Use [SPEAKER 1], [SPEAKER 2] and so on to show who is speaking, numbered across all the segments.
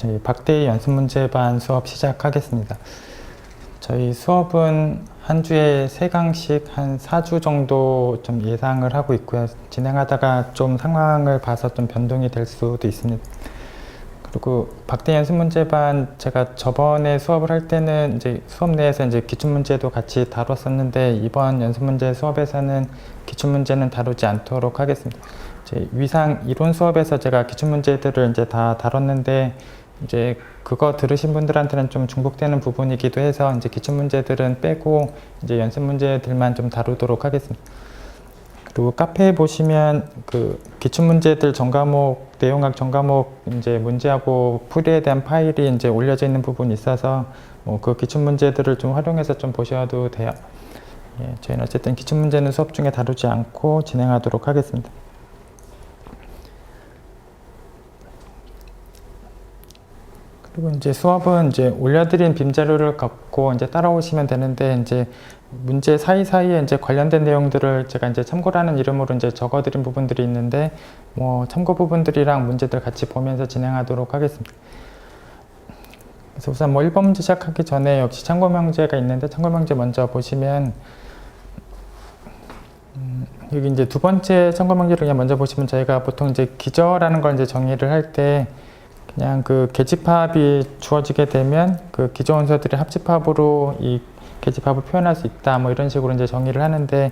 [SPEAKER 1] 저희 박대희 연습문제반 수업 시작하겠습니다. 저희 수업은 한 주에 3강씩 한 4주 정도 좀 예상을 하고 있고요. 진행하다가 좀 상황을 봐서 좀 변동이 될 수도 있습니다. 그리고 박대희 연습문제반 제가 저번에 수업을 할 때는 이제 수업 내에서 이제 기출문제도 같이 다뤘었는데 이번 연습문제 수업에서는 기출문제는 다루지 않도록 하겠습니다. 위상 이론 수업에서 제가 기출문제들을 이제 다 다뤘는데 이제 그거 들으신 분들한테는 좀 중복되는 부분이기도 해서 이제 기출문제들은 빼고 이제 연습문제들만 좀 다루도록 하겠습니다. 그리고 카페에 보시면 그 기출문제들 전과목, 내용학 전과목 이제 문제하고 풀이에 대한 파일이 이제 올려져 있는 부분이 있어서 그 기출문제들을 좀 활용해서 좀 보셔도 돼요. 예, 저희는 어쨌든 기출문제는 수업 중에 다루지 않고 진행하도록 하겠습니다. 그리고 이제 수업은 이제 올려드린 빔자료를 갖고 이제 따라오시면 되는데 이제 문제 사이사이에 이제 관련된 내용들을 제가 이제 참고라는 이름으로 이제 적어드린 부분들이 있는데 참고 부분들이랑 문제들 같이 보면서 진행하도록 하겠습니다. 그래서 우선 1번 문제 시작하기 전에 역시 참고 명제가 있는데 참고 명제 먼저 보시면 여기 이제 두 번째 참고 명제를 그냥 먼저 보시면 저희가 보통 이제 기저라는 걸 이제 정의를 할 때 그냥 그 계집합이 주어지게 되면 그 기저 원소들의 합집합으로 이 계집합을 표현할 수 있다 이런 식으로 이제 정의를 하는데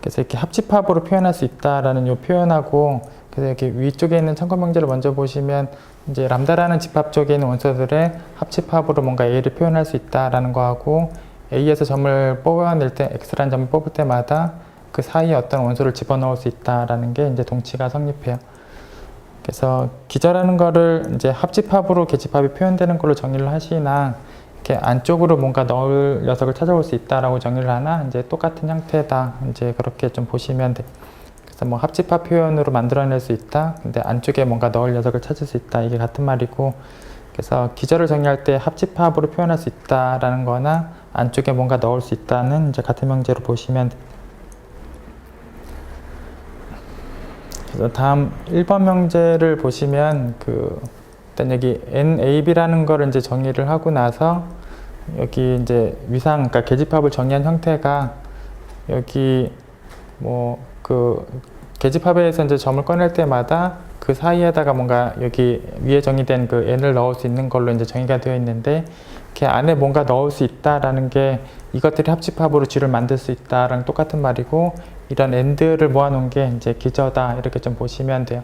[SPEAKER 1] 그래서 이렇게 합집합으로 표현할 수 있다라는 요 표현하고 그래서 이렇게 위쪽에 있는 참고 명제를 먼저 보시면 이제 람다라는 집합 쪽에 있는 원소들의 합집합으로 뭔가 A를 표현할 수 있다라는 거하고 A에서 점을 뽑아낼 때 X라는 점을 뽑을 때마다 그 사이에 어떤 원소를 집어넣을 수 있다라는 게 이제 동치가 성립해요. 그래서 기저라는 거를 이제 합집합으로 계집합이 표현되는 걸로 정의를 하시나 이렇게 안쪽으로 뭔가 넣을 녀석을 찾아올 수 있다라고 정의를 하나 이제 똑같은 형태다 이제 그렇게 좀 보시면 돼. 그래서 합집합 표현으로 만들어낼 수 있다. 근데 안쪽에 뭔가 넣을 녀석을 찾을 수 있다. 이게 같은 말이고 그래서 기저를 정의할 때 합집합으로 표현할 수 있다라는 거나 안쪽에 뭔가 넣을 수 있다는 이제 같은 명제로 보시면 돼. 그래서 다음 1번 명제를 보시면 일단 여기 NAB라는 거를 이제 정의를 하고 나서 여기 이제 위상, 그러니까 계집합을 정의한 형태가 여기 계집합에서 이제 점을 꺼낼 때마다 그 사이에다가 뭔가 여기 위에 정의된 그 n을 넣을 수 있는 걸로 이제 정의가 되어 있는데 이렇게 안에 뭔가 넣을 수 있다라는 게 이것들이 합집합으로 G를 만들 수 있다랑 똑같은 말이고 이런 AND를 모아놓은 게 이제 기저다 이렇게 좀 보시면 돼요.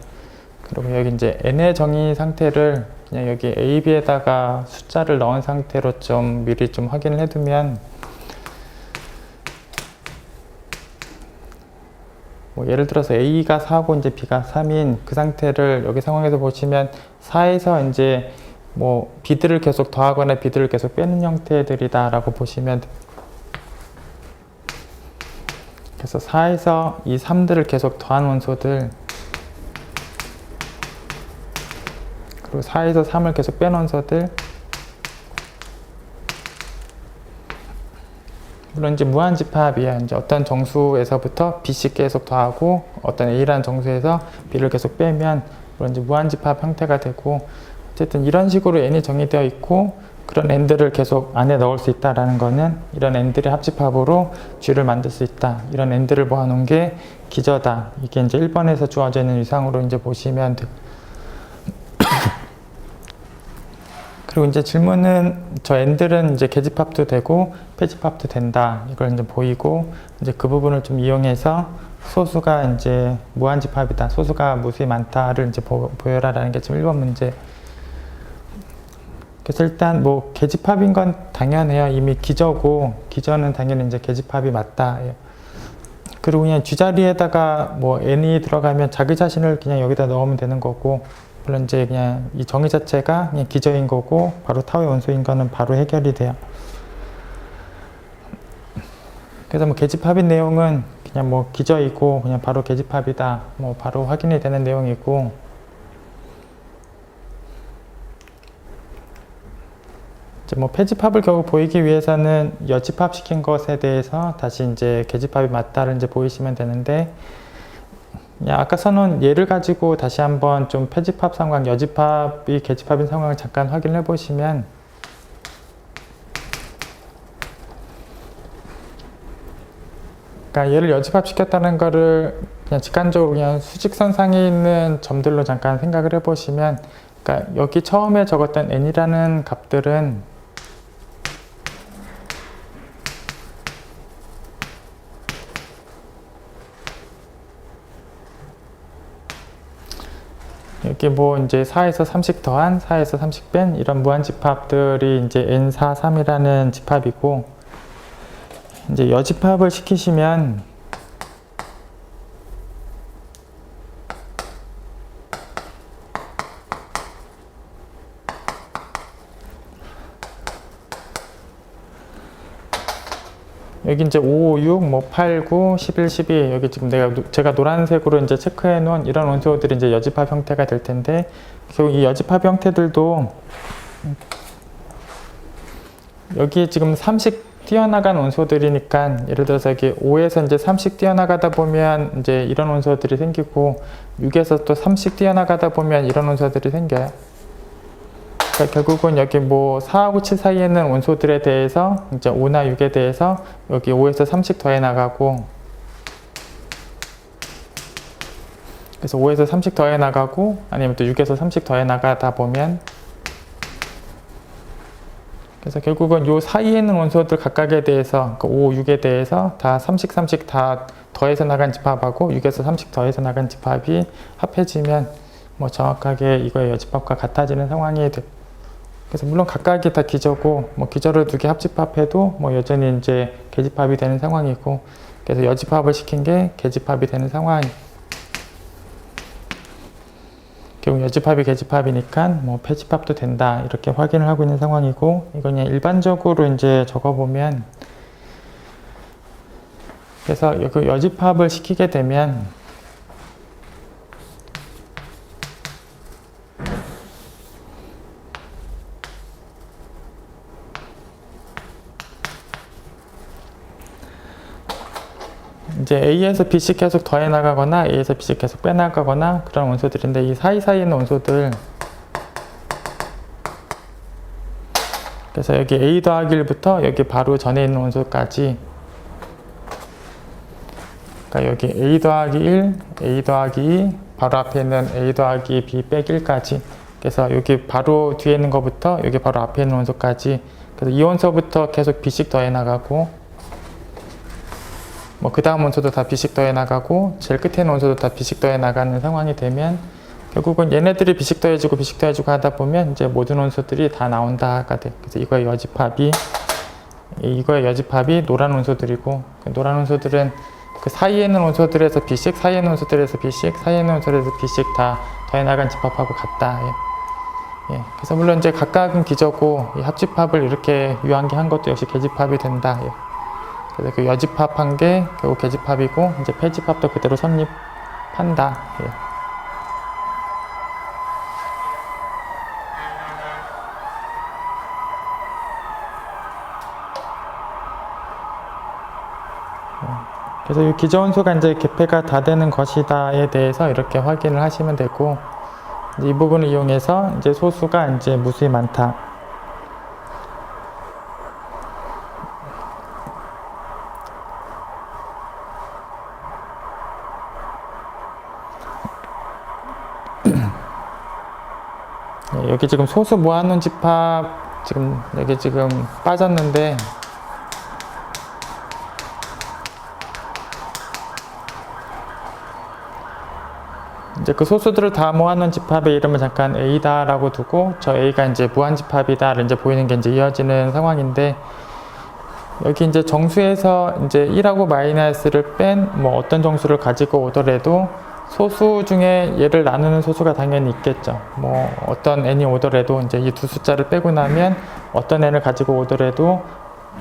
[SPEAKER 1] 그리고 여기 이제 n의 정의 상태를 그냥 여기 a, b에다가 숫자를 넣은 상태로 좀 미리 좀 확인을 해두면 예를 들어서 a가 4고 이제 b가 3인 그 상태를 여기 상황에서 보시면 4에서 이제 b들을 계속 더하거나 b들을 계속 빼는 형태들이다 라고 보시면 돼요. 그래서 4에서 이 3들을 계속 더한 원소들 그리고 4에서 3을 계속 뺀 원소들 물론 이제 무한집합이야. 이제 어떤 정수에서부터 b씩 계속 더하고 어떤 a라는 정수에서 b를 계속 빼면 물론 이제 무한집합 형태가 되고 어쨌든 이런 식으로 n이 정의되어 있고 그런 n들을 계속 안에 넣을 수 있다라는 거는 이런 n들의 합집합으로 G를 만들 수 있다. 이런 n들을 모아놓은 게 기저다. 이게 이제 1번에서 주어져 있는 위상으로 이제 보시면 돼요. 그리고 이제 질문은 저 n들은 이제 계집합도 되고 폐집합도 된다. 이걸 이제 보이고 이제 그 부분을 좀 이용해서 소수가 이제 무한집합이다. 소수가 무수히 많다를 이제 보여라라는 게 지금 1번 문제. 그래서 일단 계집합인 건 당연해요. 이미 기저고 기저는 당연히 이제 계집합이 맞다. 그리고 그냥 쥐자리에다가 n이 들어가면 자기 자신을 그냥 여기다 넣으면 되는 거고 물론 이제 그냥 이 정의 자체가 그냥 기저인 거고 바로 타워의 원소인 거는 바로 해결이 돼요. 그래서 계집합인 내용은 그냥 기저이고 그냥 바로 계집합이다. 바로 확인이 되는 내용이고 이제 폐집합을 결국 보이기 위해서는 여집합시킨 것에 대해서 다시 이제 계집합이 맞다를 이제 보이시면 되는데 아까 써놓은 예를 가지고 다시 한번 좀 패집합 상황, 여집합이 계집합인 상황을 잠깐 확인해 보시면, 그러니까 얘를 여집합 시켰다는 거를 그냥 직관적으로 그냥 수직선상에 있는 점들로 잠깐 생각을 해 보시면, 그러니까 여기 처음에 적었던 n이라는 값들은 여기 뭐 이제 4에서 30 더한 4에서 30 뺀 이런 무한집합들이 이제 n4, 3이라는 집합이고, 이제 여집합을 시키시면 여기 이제 5, 6, 뭐 8, 9, 11, 12 여기 지금 제가 노란색으로 이제 체크해 놓은 이런 원소들이 이제 여집합 형태가 될 텐데, 결국 이 여집합 형태들도 여기 지금 3씩 뛰어나간 원소들이니까, 예를 들어서 여기 5에서 이제 3씩 뛰어나가다 보면 이제 이런 원소들이 생기고, 6에서 또 3씩 뛰어나가다 보면 이런 원소들이 생겨요. 그러니까 결국은 여기 뭐 4하고 7 사이에 있는 원소들에 대해서 이제 5나 6에 대해서 여기 5에서 3씩 더해 나가고, 그래서 5에서 3씩 더해 나가고, 아니면 또 6에서 3씩 더해 나가다 보면, 그래서 결국은 요 사이에 있는 원소들 각각에 대해서, 그러니까 5, 6에 대해서 다 3씩 다 더해서 나간 집합하고 6에서 3씩 더해서 나간 집합이 합해지면 뭐 정확하게 이거의 여집합과 같아지는 상황이 돼. 그래서 물론 각각이 다 기저고, 뭐 기저를 두 개 합집합해도 뭐 여전히 이제 계집합이 되는 상황이고, 그래서 여집합을 시킨 게 계집합이 되는 상황이. 결국 여집합이 계집합이니까 뭐 패집합도 된다 이렇게 확인을 하고 있는 상황이고, 이거 그냥 일반적으로 이제 적어보면, 그래서 그 여집합을 시키게 되면 이제 A에서 B씩 계속 더해 나가거나 A에서 B씩 계속 빼 나가거나 그런 원소들인데, 이 사이사이에 있는 원소들, 그래서 여기 A 더하기 1부터 여기 바로 전에 있는 원소까지, 그러니까 여기 A 더하기 1, A 더하기 2, 바로 앞에 있는 A 더하기 B 빼기 1까지, 그래서 여기 바로 뒤에 있는 것부터 여기 바로 앞에 있는 원소까지, 그래서 이 원소부터 계속 B씩 더해 나가고, 뭐 그 다음 원소도 다 B씩 더해 나가고, 제일 끝에 있는 원소도 다 B씩 더해 나가는 상황이 되면, 결국은 얘네들이 B씩 더해지고 B씩 더해지고 하다 보면 이제 모든 원소들이 다 나온다가 돼. 그래서 이거의 여집합이 노란 원소들이고, 그 노란 원소들은 그 사이에 있는 원소들에서 B씩, 사이에 있는 원소들에서 B씩, 사이에 있는 원소들에서 B씩 다 더해 나간 집합하고 같다. 예. 그래서 물론 이제 각각은 기저고, 이 합집합을 이렇게 유한기한 것도 역시 계집합이 된다. 예. 그래서 그 여집합한 게 결국 계집합이고, 이제 패집합도 그대로 성립한다. 예. 그래서 이 기저원소가 이제 개폐가 다 되는 것이다에 대해서 이렇게 확인을 하시면 되고, 이 부분을 이용해서 이제 소수가 이제 무수히 많다. 여기 지금 소수 모아놓은 집합 지금 여기 지금 빠졌는데, 이제 그 소수들을 다 모아놓은 집합의 이름을 잠깐 A다라고 두고, 저 A가 이제 무한집합이다 이제 보이는 게 이제 이어지는 상황인데, 여기 이제 정수에서 이제 1하고 마이너스를 뺀 뭐 어떤 정수를 가지고 오더라도 소수 중에 얘를 나누는 소수가 당연히 있겠죠. 뭐 어떤 n이 오더라도 이제 이 두 숫자를 빼고 나면 어떤 n을 가지고 오더라도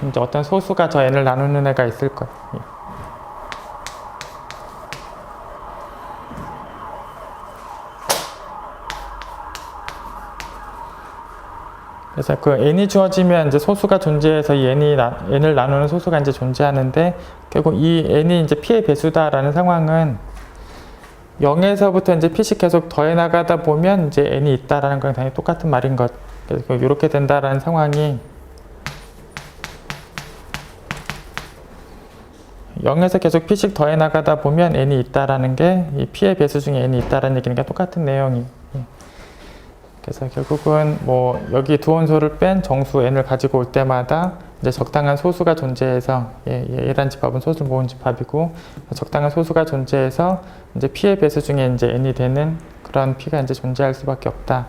[SPEAKER 1] 이제 어떤 소수가 저 n을 나누는 애가 있을 거예요. 그래서 그 n이 주어지면 이제 소수가 존재해서 이 n을 나누는 소수가 이제 존재하는데, 결국 이 n이 이제 p의 배수다라는 상황은 0에서부터 이제 p씩 계속 더해 나가다 보면 이제 n이 있다라는 건 당연히 똑같은 말인 것. 그래서 이렇게 된다라는 상황이 0에서 계속 p씩 더해 나가다 보면 n이 있다라는 게 이 p의 배수 중에 n이 있다라는 얘기니까 똑같은 내용이. 그래서 결국은 뭐 여기 두 원소를 뺀 정수 n을 가지고 올 때마다 이제 적당한 소수가 존재해서 A라는 집합은 소수를 모은 집합이고 적당한 소수가 존재해서 이제 P의 배수 중에 이제 n이 되는 그런 P가 이제 존재할 수밖에 없다.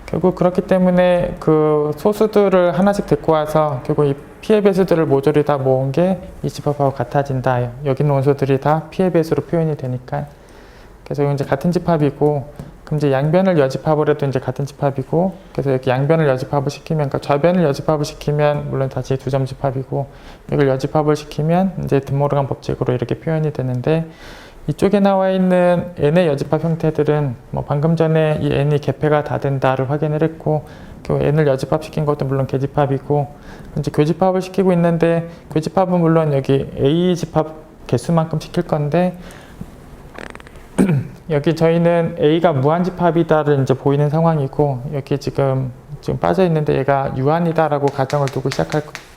[SPEAKER 1] 결국 그렇기 때문에 그 소수들을 하나씩 데리고 와서 결국 이 P의 배수들을 모조리 다 모은 게 이 집합하고 같아진다. 여기 있는 원소들이 다 P의 배수로 표현이 되니까. 그래서 이건 이제 같은 집합이고, 그럼 이제 양변을 여집합을 해도 이제 같은 집합이고, 그래서 이렇게 양변을 여집합을 시키면, 그러니까 좌변을 여집합을 시키면 물론 다시 두 점 집합이고, 이걸 여집합을 시키면 이제 드모르간 법칙으로 이렇게 표현이 되는데, 이쪽에 나와 있는 n의 여집합 형태들은 뭐 방금 전에 이 n이 개폐가 다 된다를 확인을 했고, 그 n을 여집합 시킨 것도 물론 개집합이고, 이제 교집합을 시키고 있는데, 교집합은 물론 여기 A 집합 개수만큼 시킬 건데, 여기 저희는 A가 무한집합이다를 이제 보이는 상황이고, 여기 지금 빠져 있는데 얘가 유한이다라고 가정을 두고 시작할 거예요.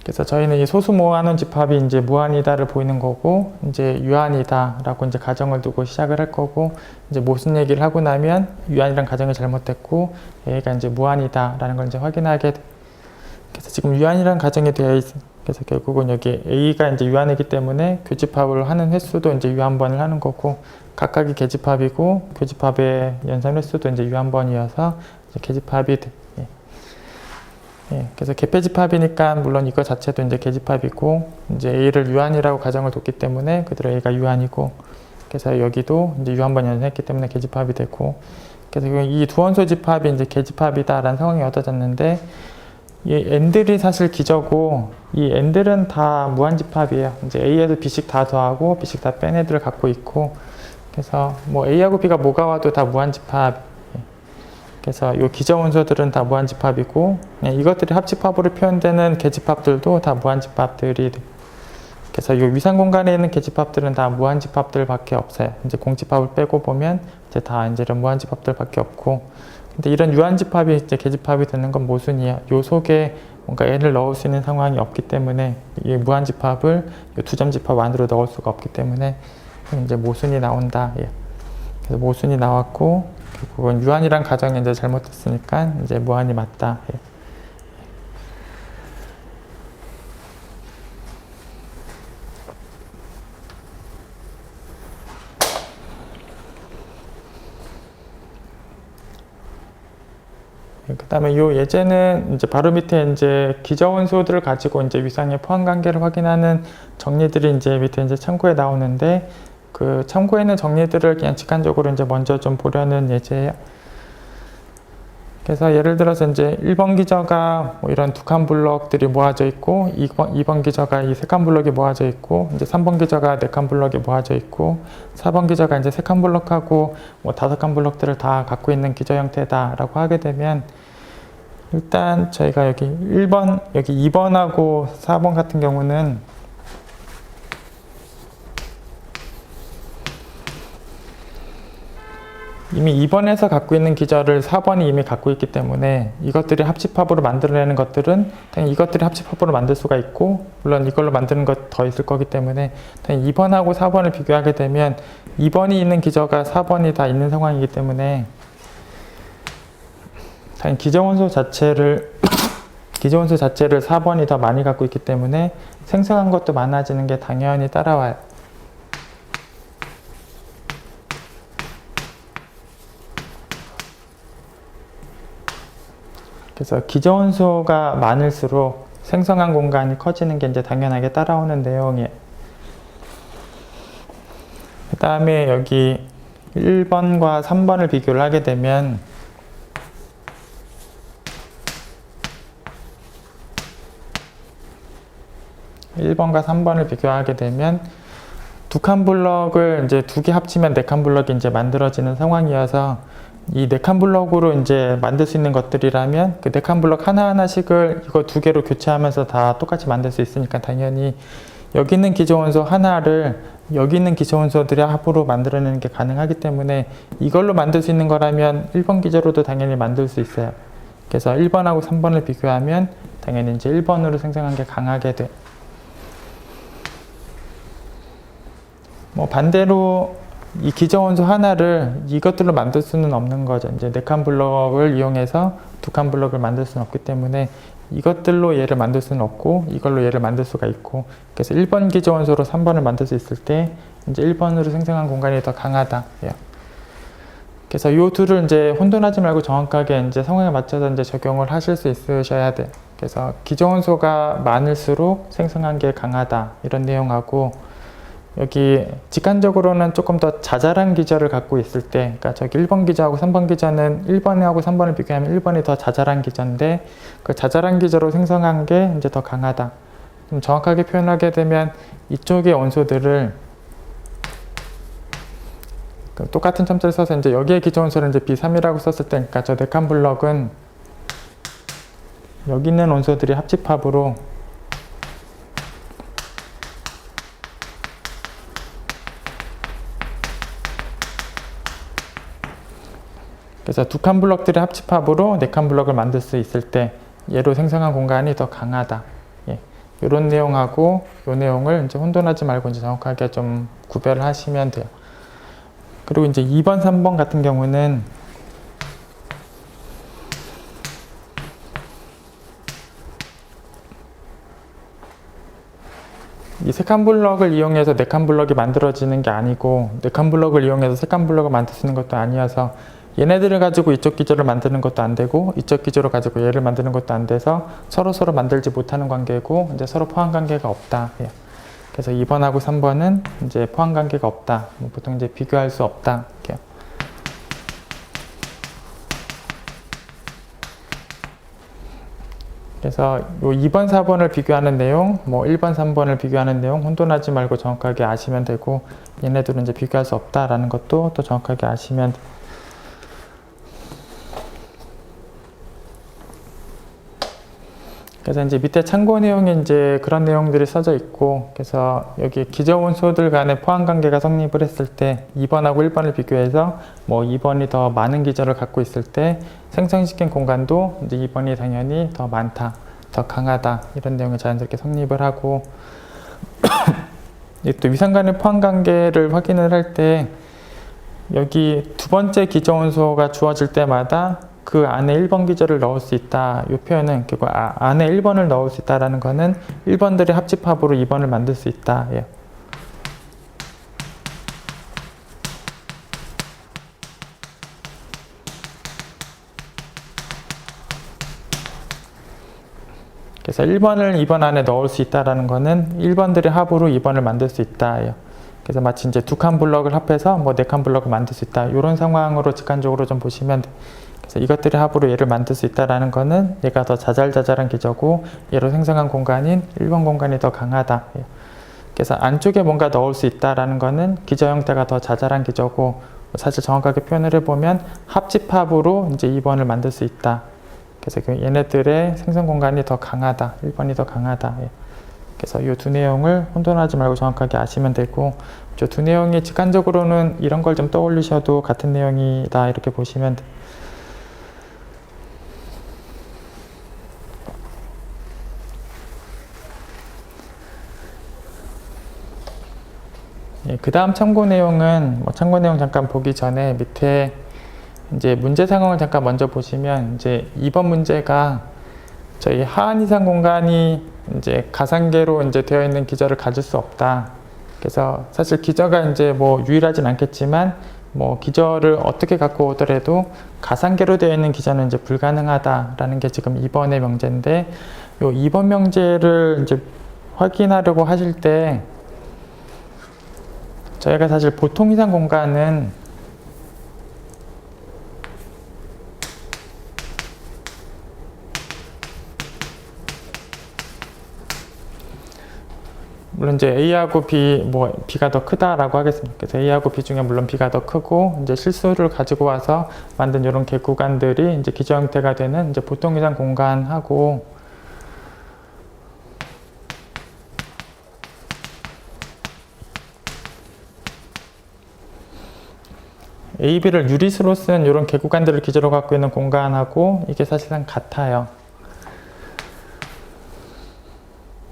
[SPEAKER 1] 그래서 저희는 이 소수 모아놓은 집합이 이제 무한이다를 보이는 거고, 이제 유한이다라고 이제 가정을 두고 시작을 할 거고, 이제 무슨 얘기를 하고 나면 유한이란 가정이 잘못됐고, A가 이제 무한이다라는 걸 이제 확인하게 돼. 그래서 지금 유한이란 가정이 되어 있. 그래서 결국은 여기 A가 이제 유한이기 때문에 교집합을 하는 횟수도 이제 유한번을 하는 거고, 각각이 개집합이고, 교집합의 연산 횟수도 이제 유한번이어서 이제 개집합이 돼. 그래서 개폐집합이니까 물론 이거 자체도 이제 개집합이고, 이제 A를 유한이라고 가정을 뒀기 때문에 그대로 A가 유한이고, 그래서 여기도 이제 유한번 연산했기 때문에 개집합이 되고, 그래서 이 두 원소 집합이 이제 개집합이다라는 상황이 얻어졌는데, 이 n들이 사실 기저고, 이 n들은 다 무한집합이에요. 이제 A에서 B씩 다 더하고 B씩 다 뺀 애들을 갖고 있고, 그래서 뭐 A하고 B가 뭐가 와도 다 무한집합. 그래서 이 기저 원소들은 다 무한집합이고, 이것들이 합집합으로 표현되는 개집합들도 다 무한집합들이 돼. 그래서 이 위상 공간에 있는 개집합들은 다 무한집합들밖에 없어요. 이제 공집합을 빼고 보면 이제 다 이제 이런 무한집합들밖에 없고, 근데 이런 유한집합이 이제 개집합이 되는 건 모순이에요. 요 속에 뭔가 n을 넣을 수 있는 상황이 없기 때문에 이 무한집합을 이 두 점 집합 안으로 넣을 수가 없기 때문에 이제 모순이 나온다. 그래서 모순이 나왔고, 결국은 유한이란 가정이 이제 잘못됐으니까 이제 무한이 맞다. 그 다음에 이 예제는 이제 바로 밑에 이제 기저 원소들을 가지고 이제 위상의 포함 관계를 확인하는 정리들이 이제 밑에 이제 참고에 나오는데, 그 참고에 있는 정리들을 그냥 직관적으로 이제 먼저 좀 보려는 예제예요. 그래서 예를 들어서 이제 1번 기저가 뭐 이런 두 칸 블럭들이 모아져 있고, 2번 기저가 이 세 칸 블럭이 모아져 있고, 이제 3번 기저가 네 칸 블럭이 모아져 있고, 4번 기저가 이제 세 칸 블럭하고 뭐 5칸 블럭들을 다 갖고 있는 기저 형태다라고 하게 되면, 일단 저희가 여기 1번, 여기 2번하고 4번 같은 경우는 이미 2번에서 갖고 있는 기저를 4번이 이미 갖고 있기 때문에 이것들이 합집합으로 만들어내는 것들은 당연히 이것들이 합집합으로 만들 수가 있고, 물론 이걸로 만드는 것 더 있을 거기 때문에 당연히 2번하고 4번을 비교하게 되면 2번이 있는 기저가 4번이 다 있는 상황이기 때문에 당연히 기저원소 자체를 4번이 더 많이 갖고 있기 때문에 생성한 것도 많아지는 게 당연히 따라와요. 그래서 기저원소가 많을수록 생성한 공간이 커지는 게 이제 당연하게 따라오는 내용이에요. 그 다음에 여기 1번과 3번을 비교를 하게 되면, 두 칸 블럭을 이제 두 개 합치면 네 칸 블럭이 이제 만들어지는 상황이어서, 이 네 칸 블럭으로 이제 만들 수 있는 것들이라면 그 네 칸 블럭 하나하나씩을 이거 두 개로 교체하면서 다 똑같이 만들 수 있으니까 당연히 여기 있는 기저 원소 하나를 여기 있는 기저 원소들의 합으로 만들어내는 게 가능하기 때문에 이걸로 만들 수 있는 거라면 1번 기저로도 당연히 만들 수 있어요. 그래서 1번하고 3번을 비교하면 당연히 이제 1번으로 생성한 게 강하게 돼. 뭐 반대로 이 기저 원소 하나를 이것들로 만들 수는 없는 거죠. 이제 4칸 블럭을 이용해서 2칸 블럭을 만들 수는 없기 때문에 이것들로 얘를 만들 수는 없고 이걸로 얘를 만들 수가 있고, 그래서 1번 기저 원소로 3번을 만들 수 있을 때 이제 1번으로 생성한 공간이 더 강하다. 그래서 이 둘을 이제 혼돈하지 말고 정확하게 이제 상황에 맞춰서 이제 적용을 하실 수 있으셔야 돼. 그래서 기저 원소가 많을수록 생성한 게 강하다, 이런 내용하고, 여기 직관적으로는 조금 더 자잘한 기저를 갖고 있을 때, 그러니까 저기 1번 기저하고 3번 기저는 1번하고 3번을 비교하면 1번이 더 자잘한 기저인데 그 자잘한 기저로 생성한 게 이제 더 강하다. 좀 정확하게 표현하게 되면 이쪽의 원소들을 똑같은 첨자를 써서 이제 여기에 기저 원소를 이제 B3이라고 썼을 때, 그러니까 저 4칸 블럭은 여기 있는 원소들이 합집합으로 그래서 2칸 블럭들의 합집합으로 4칸 블럭을 만들 수 있을 때 얘로 생성한 공간이 더 강하다. 이런 내용하고 이 내용을 이제 혼돈하지 말고 이제 정확하게 좀 구별을 하시면 돼요. 그리고 이제 2번, 3번 같은 경우는 이 3칸 블럭을 이용해서 4칸 블럭이 만들어지는 게 아니고 4칸 블럭을 이용해서 3칸 블럭을 만들 수 있는 것도 아니어서 얘네들을 가지고 이쪽 기저를 만드는 것도 안 되고 이쪽 기저를 가지고 얘를 만드는 것도 안 돼서 서로 만들지 못하는 관계고 이제 서로 포함 관계가 없다. 그래서 2번하고 3번은 이제 포함 관계가 없다. 보통 이제 비교할 수 없다. 이렇게요. 그래서 요 2번, 4번을 비교하는 내용, 뭐 1번, 3번을 비교하는 내용 혼돈하지 말고 정확하게 아시면 되고, 얘네들은 이제 비교할 수 없다라는 것도 또 정확하게 아시면 돼요. 그래서 이제 밑에 참고 내용에 이제 그런 내용들이 써져 있고, 그래서 여기 기저 원소들 간의 포함 관계가 성립을 했을 때 2번하고 1번을 비교해서 뭐 2번이 더 많은 기저를 갖고 있을 때 생성시킨 공간도 이제 2번이 당연히 더 많다, 더 강하다, 이런 내용이 자연스럽게 성립을 하고 또 위상 간의 포함 관계를 확인을 할 때 여기 두 번째 기저 원소가 주어질 때마다 그 안에 1번 기저를 넣을 수 있다. 이 표현은 결국 안에 1번을 넣을 수 있다라는 거는 1번들의 합집합으로 2번을 만들 수 있다. 그래서 1번을 2번 안에 넣을 수 있다라는 거는 1번들의 합으로 2번을 만들 수 있다. 그래서 마치 이제 2칸 블럭을 합해서 뭐 4칸 블럭을 만들 수 있다. 이런 상황으로 직관적으로 좀 보시면 돼. 그래서 이것들의 합으로 얘를 만들 수 있다라는 거는 얘가 더 자잘자잘한 기저고 얘로 생성한 공간인 1번 공간이 더 강하다. 그래서 안쪽에 뭔가 넣을 수 있다라는 거는 기저 형태가 더 자잘한 기저고, 사실 정확하게 표현을 해보면 합집합으로 이제 2번을 만들 수 있다. 그래서 얘네들의 생성 공간이 더 강하다. 1번이 더 강하다. 그래서 이 두 내용을 혼돈하지 말고 정확하게 아시면 되고, 저 두 내용이 직관적으로는 이런 걸 좀 떠올리셔도 같은 내용이다, 이렇게 보시면 돼요. 그 다음 참고 내용은 참고 내용 잠깐 보기 전에 밑에 이제 문제 상황을 잠깐 먼저 보시면, 이제 2번 문제가 저희 하한 이상 공간이 이제 가상계로 이제 되어 있는 기저를 가질 수 없다. 그래서 사실 기저가 이제 뭐 유일하진 않겠지만 뭐 기저를 어떻게 갖고 오더라도 가상계로 되어 있는 기저는 이제 불가능하다라는 게 지금 2번의 명제인데, 요 2번 명제를 이제 확인하려고 하실 때 저희가 사실 보통 이상 공간은 물론 이제 A하고 B, 뭐 B가 더 크다라고 하겠습니다. 그래서 A하고 B 중에 물론 B가 더 크고 이제 실수를 가지고 와서 만든 이런 구간들이 이제 기저 형태가 되는 이제 보통 이상 공간하고, AB를 유리수로 쓴 이런 개구간들을 기저로 갖고 있는 공간하고 이게 사실상 같아요.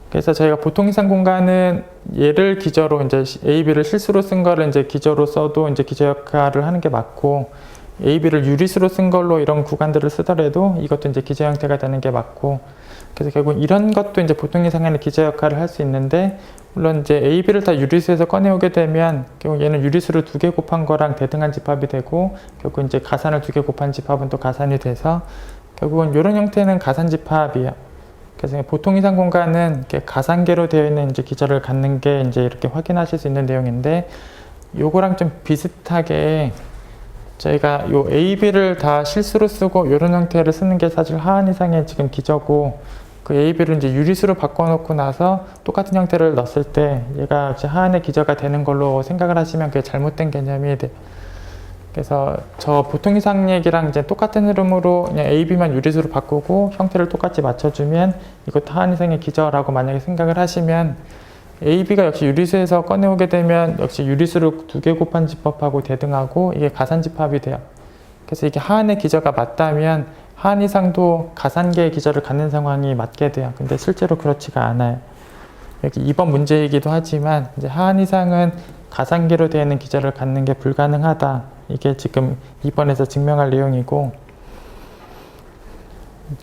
[SPEAKER 1] 그래서 저희가 보통 이상 공간은 얘를 기저로 이제 AB를 실수로 쓴 거를 이제 기저로 써도 이제 기저 역할을 하는 게 맞고, AB를 유리수로 쓴 걸로 이런 구간들을 쓰더라도 이것도 이제 기저 형태가 되는 게 맞고, 그래서 결국 이런 것도 이제 보통 이상에는 기저 역할을 할 수 있는데, 물론 이제 AB를 다 유리수에서 꺼내오게 되면 결국 얘는 유리수를 2개 곱한 거랑 대등한 집합이 되고, 결국 이제 가산을 2개 곱한 집합은 또 가산이 돼서 결국은 이런 형태는 가산 집합이에요. 그래서 보통 이상 공간은 이렇게 가산계로 되어 있는 이제 기저를 갖는 게 이제 이렇게 확인하실 수 있는 내용인데, 요거랑 좀 비슷하게 저희가 요 AB를 다 실수로 쓰고 이런 형태를 쓰는 게 사실 하한 이상의 지금 기저고, 그 AB를 이제 유리수로 바꿔놓고 나서 똑같은 형태를 넣었을 때 얘가 이제 하한의 기저가 되는 걸로 생각을 하시면 그게 잘못된 개념이 돼. 그래서 저 보통 이상 얘기랑 이제 똑같은 흐름으로 그냥 AB만 유리수로 바꾸고 형태를 똑같이 맞춰주면 이것도 하한 이상의 기저라고 만약에 생각을 하시면, AB가 역시 유리수에서 꺼내오게 되면 역시 유리수를 2개 곱한 집합하고 대등하고 이게 가산 집합이 돼요. 그래서 이게 하한의 기저가 맞다면 하한 이상도 가산계의 기저를 갖는 상황이 맞게 돼요. 근데 실제로 그렇지가 않아요. 여기 이번 문제이기도 하지만 이제 하한 이상은 가산계로 되어 있는 기저를 갖는 게 불가능하다. 이게 지금 2번에서 증명할 내용이고,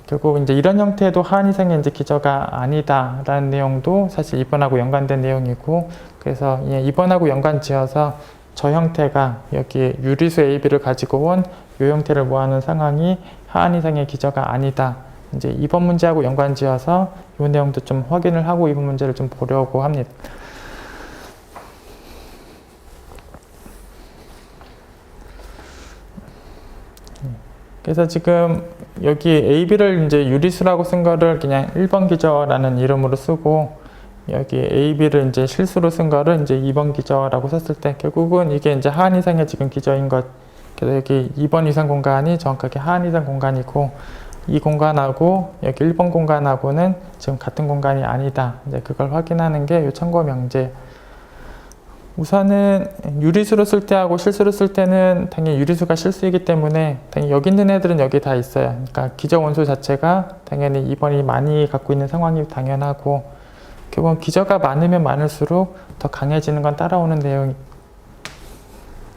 [SPEAKER 1] 결국 이제 이런 형태도 하한 이상의 이제 기저가 아니다라는 내용도 사실 2번하고 연관된 내용이고, 그래서 2번하고 연관 지어서 저 형태가 여기 유리수 AB를 가지고 온 이 형태를 모아놓은 상황이 하한 이상의 기저가 아니다. 이제 2번 문제하고 연관 지어서 이 내용도 좀 확인을 하고 2번 문제를 좀 보려고 합니다. 그래서 지금 여기 AB를 이제 유리수라고 쓴 거를 그냥 1번 기저라는 이름으로 쓰고, 여기 AB를 이제 실수로 쓴 거를 이제 2번 기저라고 썼을 때 결국은 이게 이제 하한 이상의 지금 기저인 것. 그래서 여기 2번 이상 공간이 정확하게 하한 이상 공간이고, 이 공간하고 여기 1번 공간하고는 지금 같은 공간이 아니다. 이제 그걸 확인하는 게 이 참고 명제. 우선은 유리수로 쓸 때하고 실수로 쓸 때는 당연히 유리수가 실수이기 때문에 당연히 여기 있는 애들은 여기 다 있어요. 그러니까 기저 원소 자체가 당연히 2번이 많이 갖고 있는 상황이 당연하고, 결국은 기저가 많으면 많을수록 더 강해지는 건 따라오는 내용이.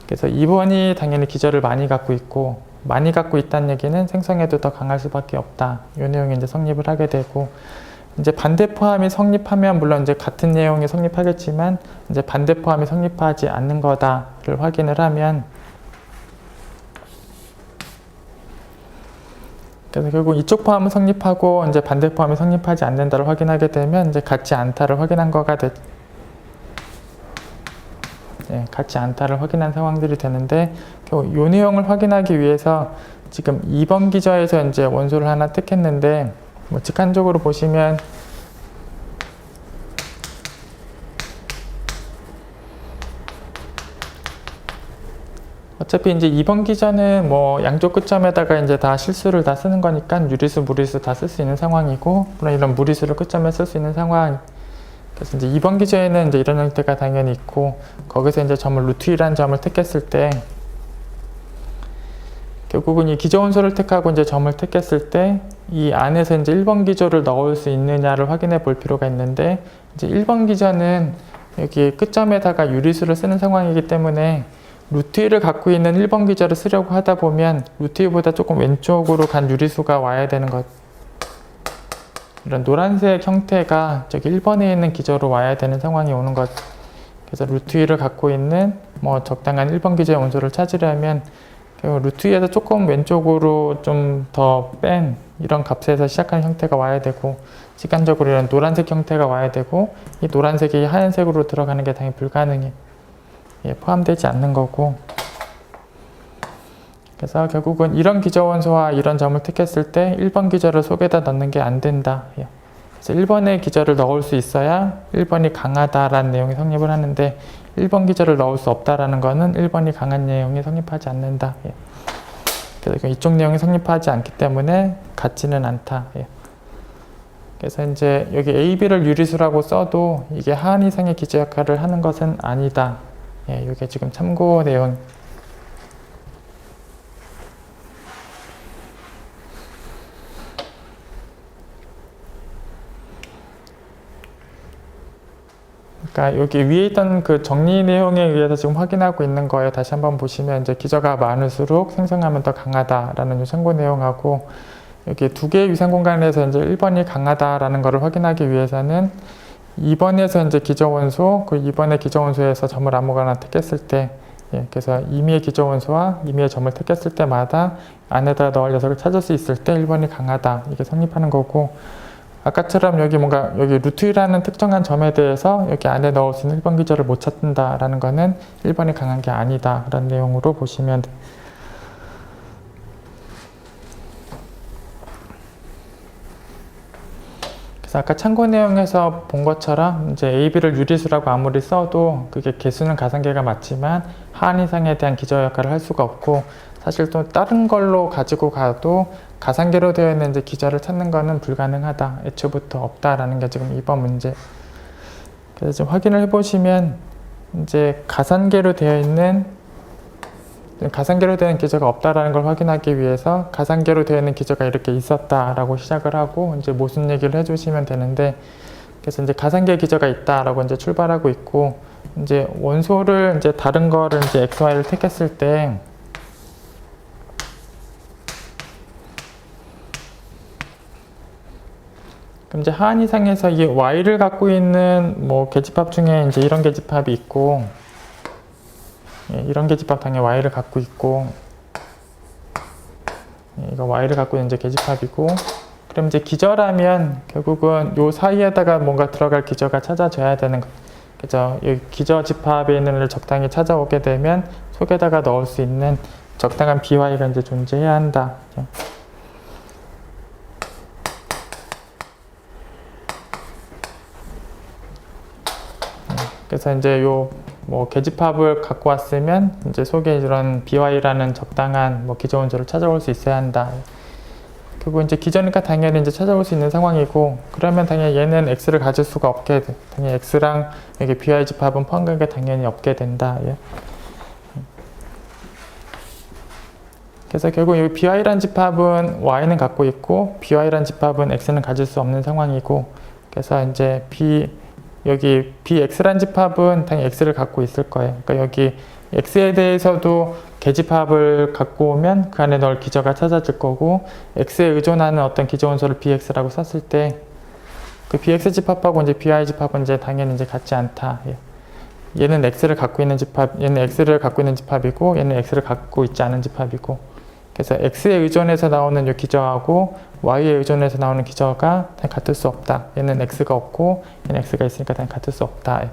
[SPEAKER 1] 그래서 2번이 당연히 기저를 많이 갖고 있고, 많이 갖고 있다는 얘기는 생성해도 더 강할 수밖에 없다. 이 내용이 이제 성립을 하게 되고, 이제 반대 포함이 성립하면 물론 이제 같은 내용이 성립하겠지만 이제 반대 포함이 성립하지 않는 거다를 확인을 하면, 그래서 결국 이쪽 포함은 성립하고 이제 반대 포함이 성립하지 않는다를 확인하게 되면 이제 같지 않다를 확인한 거가 같지 않다를 확인한 상황들이 되는데, 결국 이 내용을 확인하기 위해서 지금 2번 기저에서 이제 원소를 하나 택했는데, 뭐 직관적으로 보시면 어차피 이제 2번 기저는 뭐 양쪽 끝점에다가 이제 다 실수를 다 쓰는 거니까 유리수, 무리수 다 쓸 수 있는 상황이고, 물론 이런 무리수를 끝점에 쓸 수 있는 상황. 그래서 이제 2번 기저에는 이제 이런 형태가 당연히 있고, 거기서 이제 점을 루트 2라는 점을 택했을 때 결국은 이 기저 원소를 택하고 이제 점을 택했을 때 이 안에서 이제 1번 기저를 넣을 수 있느냐를 확인해 볼 필요가 있는데, 이제 1번 기저는 여기 끝점에다가 유리수를 쓰는 상황이기 때문에 루트 2를 갖고 있는 1번 기저를 쓰려고 하다 보면 루트 2보다 조금 왼쪽으로 간 유리수가 와야 되는 것. 이런 노란색 형태가 저기 1번에 있는 기저로 와야 되는 상황이 오는 것. 그래서 루트 2를 갖고 있는 뭐 적당한 1번 기저의 원소를 찾으려면 루트 2에서 조금 왼쪽으로 좀 더 뺀 이런 값에서 시작하는 형태가 와야 되고, 직관적으로 이런 노란색 형태가 와야 되고, 이 노란색이 하얀색으로 들어가는 게 당연히 불가능해. 포함되지 않는 거고. 그래서 결국은 이런 기저 원소와 이런 점을 택했을 때 1번 기저를 속에다 넣는 게 안 된다. 그래서 1번의 기저를 넣을 수 있어야 1번이 강하다라는 내용이 성립을 하는데, 1번 기저를 넣을 수 없다라는 거는 1번이 강한 내용이 성립하지 않는다. 그래서 이쪽 내용이 성립하지 않기 때문에 같지는 않다. 그래서 이제 여기 AB를 유리수라고 써도 이게 하한 이상의 기저 역할을 하는 것은 아니다. 이게 지금 참고 내용. 그러니까 여기 위에 있던 그 정리 내용에 의해서 지금 확인하고 있는 거예요. 다시 한번 보시면 이제 기저가 많을수록 생성하면 더 강하다라는 참고 내용하고, 여기 두 개의 위상 공간에서 이제 1번이 강하다라는 것을 확인하기 위해서는 2번에서 이제 기저 원소, 그 2번의 기저 원소에서 점을 아무거나 택했을 때, 그래서 임의의 기저 원소와 임의의 점을 택했을 때마다 안에다 넣을 녀석을 찾을 수 있을 때 1번이 강하다, 이게 성립하는 거고, 아까처럼 여기 뭔가 여기 루트라는 특정한 점에 대해서 여기 안에 넣을 수 있는 1번 기저를 못 찾는다라는 거는 1번이 강한 게 아니다 라는 내용으로 보시면 돼요. 그래서 아까 참고 내용에서 본 것처럼 이제 A, B를 유리수라고 아무리 써도 그게 개수는 가상계가 맞지만 하한 이상에 대한 기저 역할을 할 수가 없고, 사실 또 다른 걸로 가지고 가도 가상계로 되어 있는 이제 기저를 찾는 거는 불가능하다, 애초부터 없다라는 게 지금 이번 문제. 그래서 좀 확인을 해보시면 이제 가상계로 되는 기저가 없다라는 걸 확인하기 위해서 가상계로 되어 있는 기저가 이렇게 있었다라고 시작을 하고 이제 모순 얘기를 해주시면 되는데, 그래서 이제 가상계 기저가 있다라고 이제 출발하고 있고, 이제 원소를 이제 다른 거를 이제 x, y를 택했을 때 그럼 이제 하한 이상에서 이 y를 갖고 있는 뭐 계집합 중에 이제 이런 계집합이 있고, 이런 계집합 당연히 y를 갖고 있고, 이거 y를 갖고 있는 이제 계집합이고, 그럼 이제 기저라면 결국은 요 사이에다가 뭔가 들어갈 기저가 찾아져야 되는 거. 그죠? 여기 기저 집합에 있는 애를 적당히 찾아오게 되면 속에다가 넣을 수 있는 적당한 by가 이제 존재해야 한다. 그래서 이제 요 뭐 계집합을 갖고 왔으면 이제 속에 이런 by라는 적당한 뭐 기저 원소를 찾아올 수 있어야 한다. 그리고 이제 기저니까 당연히 이제 찾아올 수 있는 상황이고, 그러면 당연히 얘는 x를 가질 수가 없게 돼. 당연히 x랑 여기 by 집합은 포함된 게 당연히 없게 된다. 그래서 결국 여기 by라는 집합은 y는 갖고 있고 by라는 집합은 x는 가질 수 없는 상황이고, 그래서 이제 여기 bx라는 집합은 당연히 x를 갖고 있을 거예요. 그러니까 여기 x에 대해서도 계집합을 갖고 오면 그 안에 넣을 기저가 찾아질 거고, x에 의존하는 어떤 기저 원소를 bx라고 썼을 때 그 bx 집합하고 이제 by 집합은 이제 당연히 이제 같지 않다. 얘는 x를 갖고 있는 집합, 얘는 x를 갖고 있는 집합이고 얘는 x를 갖고 있지 않은 집합이고, 그래서 x에 의존해서 나오는 이 기저하고 y에 의존해서 나오는 기저가 같을 수 없다. 얘는 x가 없고 얘는 x가 있으니까 같을 수 없다.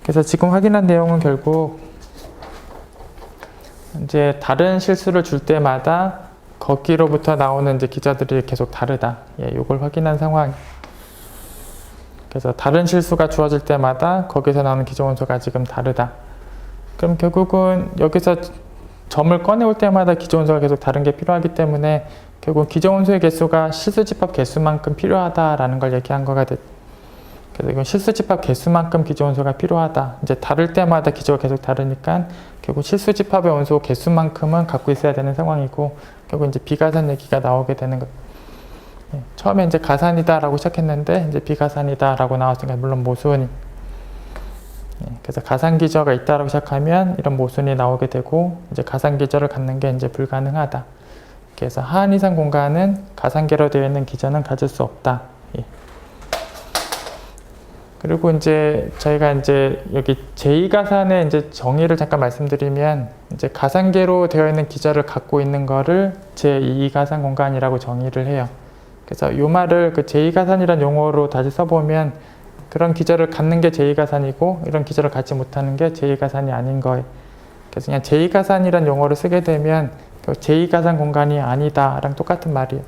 [SPEAKER 1] 그래서 지금 확인한 내용은 결국 이제 다른 실수를 줄 때마다 거기로부터 나오는 이제 기저들이 계속 다르다. 이걸 확인한 상황. 그래서 다른 실수가 주어질 때마다 거기서 나오는 기저 원소가 지금 다르다. 그럼 결국은 여기서 점을 꺼내올 때마다 기저 원소가 계속 다른 게 필요하기 때문에 결국 기저 원소의 개수가 실수 집합 개수만큼 필요하다라는 걸 얘기한 거가 됐. 그래서 이건 실수 집합 개수만큼 기저 원소가 필요하다. 이제 다를 때마다 기저가 계속 다르니까 결국 실수 집합의 원소 개수만큼은 갖고 있어야 되는 상황이고, 결국 이제 비가산 얘기가 나오게 되는 것. 처음에 이제 가산이다라고 시작했는데 이제 비가산이다라고 나왔으니까 물론 모순이. 그래서 가산 기저가 있다라고 시작하면 이런 모순이 나오게 되고, 이제 가산 기저를 갖는 게 이제 불가능하다. 그래서 하한 이상 공간은 가상계로 되어 있는 기저는 가질 수 없다. 그리고 이제 저희가 이제 여기 제2가산의 이제 정의를 잠깐 말씀드리면, 이제 가상계로 되어 있는 기저를 갖고 있는 거를 제2가산 공간이라고 정의를 해요. 그래서 이 말을 그 제2가산이라는 용어로 다시 써보면 그런 기저를 갖는 게 제2가산이고 이런 기저를 갖지 못하는 게 제2가산이 아닌 거예요. 그래서 그냥 제2가산이라는 용어를 쓰게 되면 제2가산 공간이 아니다랑 똑같은 말이에요.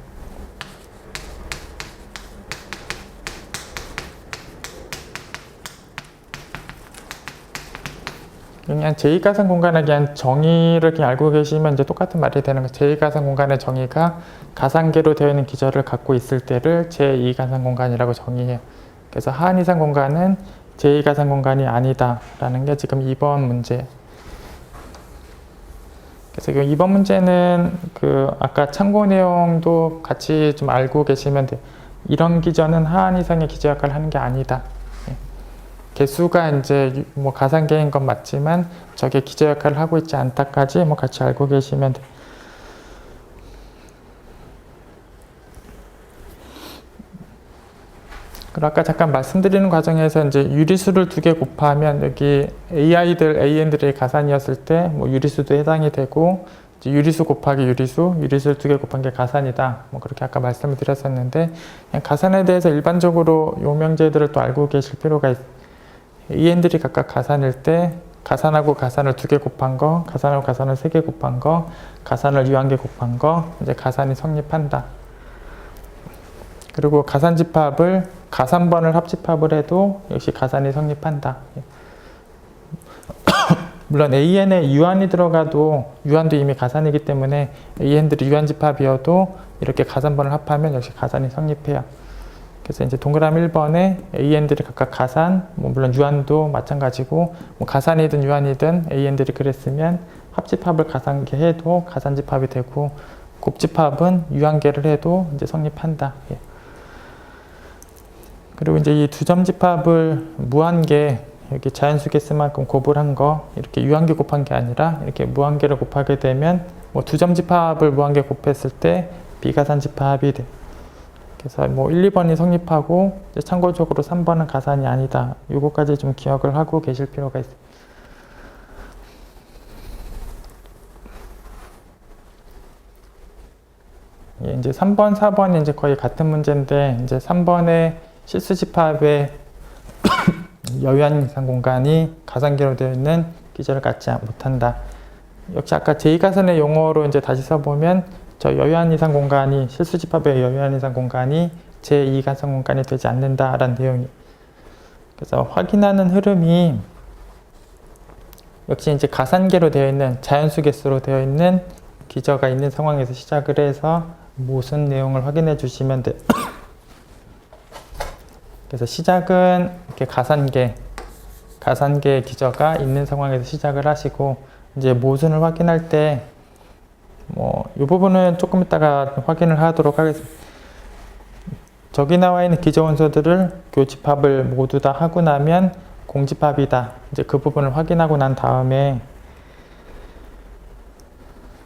[SPEAKER 1] 그냥 제2가산 공간에 대한 정의를 그냥 알고 계시면 이제 똑같은 말이 되는 거죠. 제2가산 공간의 정의가 가상계로 되어 있는 기저를 갖고 있을 때를 제2가산 공간이라고 정의해요. 그래서 하한 이상 공간은 제2가산 공간이 아니다라는 게 지금 2번 문제. 그래서 2번 문제는 그 아까 참고 내용도 같이 좀 알고 계시면 돼요. 이런 기저는 하한 이상의 기저 역할을 하는 게 아니다. 개수가 이제 뭐 가산계인 건 맞지만 저게 기저 역할을 하고 있지 않다까지 뭐 같이 알고 계시면 돼요. 그리고 아까 잠깐 말씀드리는 과정에서 이제 유리수를 2개 곱하면 여기 AI들, AN들의 가산이었을 때 뭐 유리수도 해당이 되고 이제 유리수 곱하기 유리수를 2개 곱한 게 가산이다. 뭐 그렇게 아까 말씀을 드렸었는데 그냥 가산에 대해서 일반적으로 용명제들을 또 알고 계실 필요가 있어요. AN들이 각각 가산일 때 가산하고 가산을 2개 곱한 거, 가산하고 가산을 3개 곱한 거, 가산을 유한계 곱한 거, 이제 가산이 성립한다. 그리고 가산집합을 가산번을 합집합을 해도 역시 가산이 성립한다. 물론 AN에 유한이 들어가도 유한도 이미 가산이기 때문에 AN들이 유한집합이어도 이렇게 가산번을 합하면 역시 가산이 성립해요. 그래서 이제 동그라미 1번에 AN들이 각각 가산, 뭐 물론 유한도 마찬가지고 뭐 가산이든 유한이든 AN들이 그랬으면 합집합을 가산계 해도 가산집합이 되고 곱집합은 유한계를 해도 이제 성립한다. 예. 그리고 이제 이 2점 집합을 무한계, 여기 자연수 개수만큼 곱을 한 거, 이렇게 유한계 곱한 게 아니라 이렇게 무한계를 곱하게 되면 뭐 2점 집합을 무한계 곱했을 때 비가산 집합이 돼. 그래서 뭐 1, 2번이 성립하고 이제 참고적으로 3번은 가산이 아니다. 요거까지 좀 기억을 하고 계실 필요가 있어요. 예, 이제 3번, 4번이 이제 거의 같은 문제인데 이제 3번에 실수집합의 여유한 이상 공간이 가산계로 되어 있는 기저를 갖지 못한다. 역시 아까 제2가산의 용어로 이제 다시 써보면 저 여유한 이상 공간이 실수집합의 여유한 이상 공간이 제2가산 공간이 되지 않는다라는 내용이. 그래서 확인하는 흐름이 역시 이제 가산계로 되어 있는 자연수 개수로 되어 있는 기저가 있는 상황에서 시작을 해서 무슨 내용을 확인해 주시면 돼요. 그래서 시작은 이렇게 가산계 기저가 있는 상황에서 시작을 하시고 이제 모순을 확인할 때 뭐 이 부분은 조금 이따가 확인을 하도록 하겠습니다. 저기 나와 있는 기저 원소들을 교집합을 모두 다 하고 나면 공집합이다. 이제 그 부분을 확인하고 난 다음에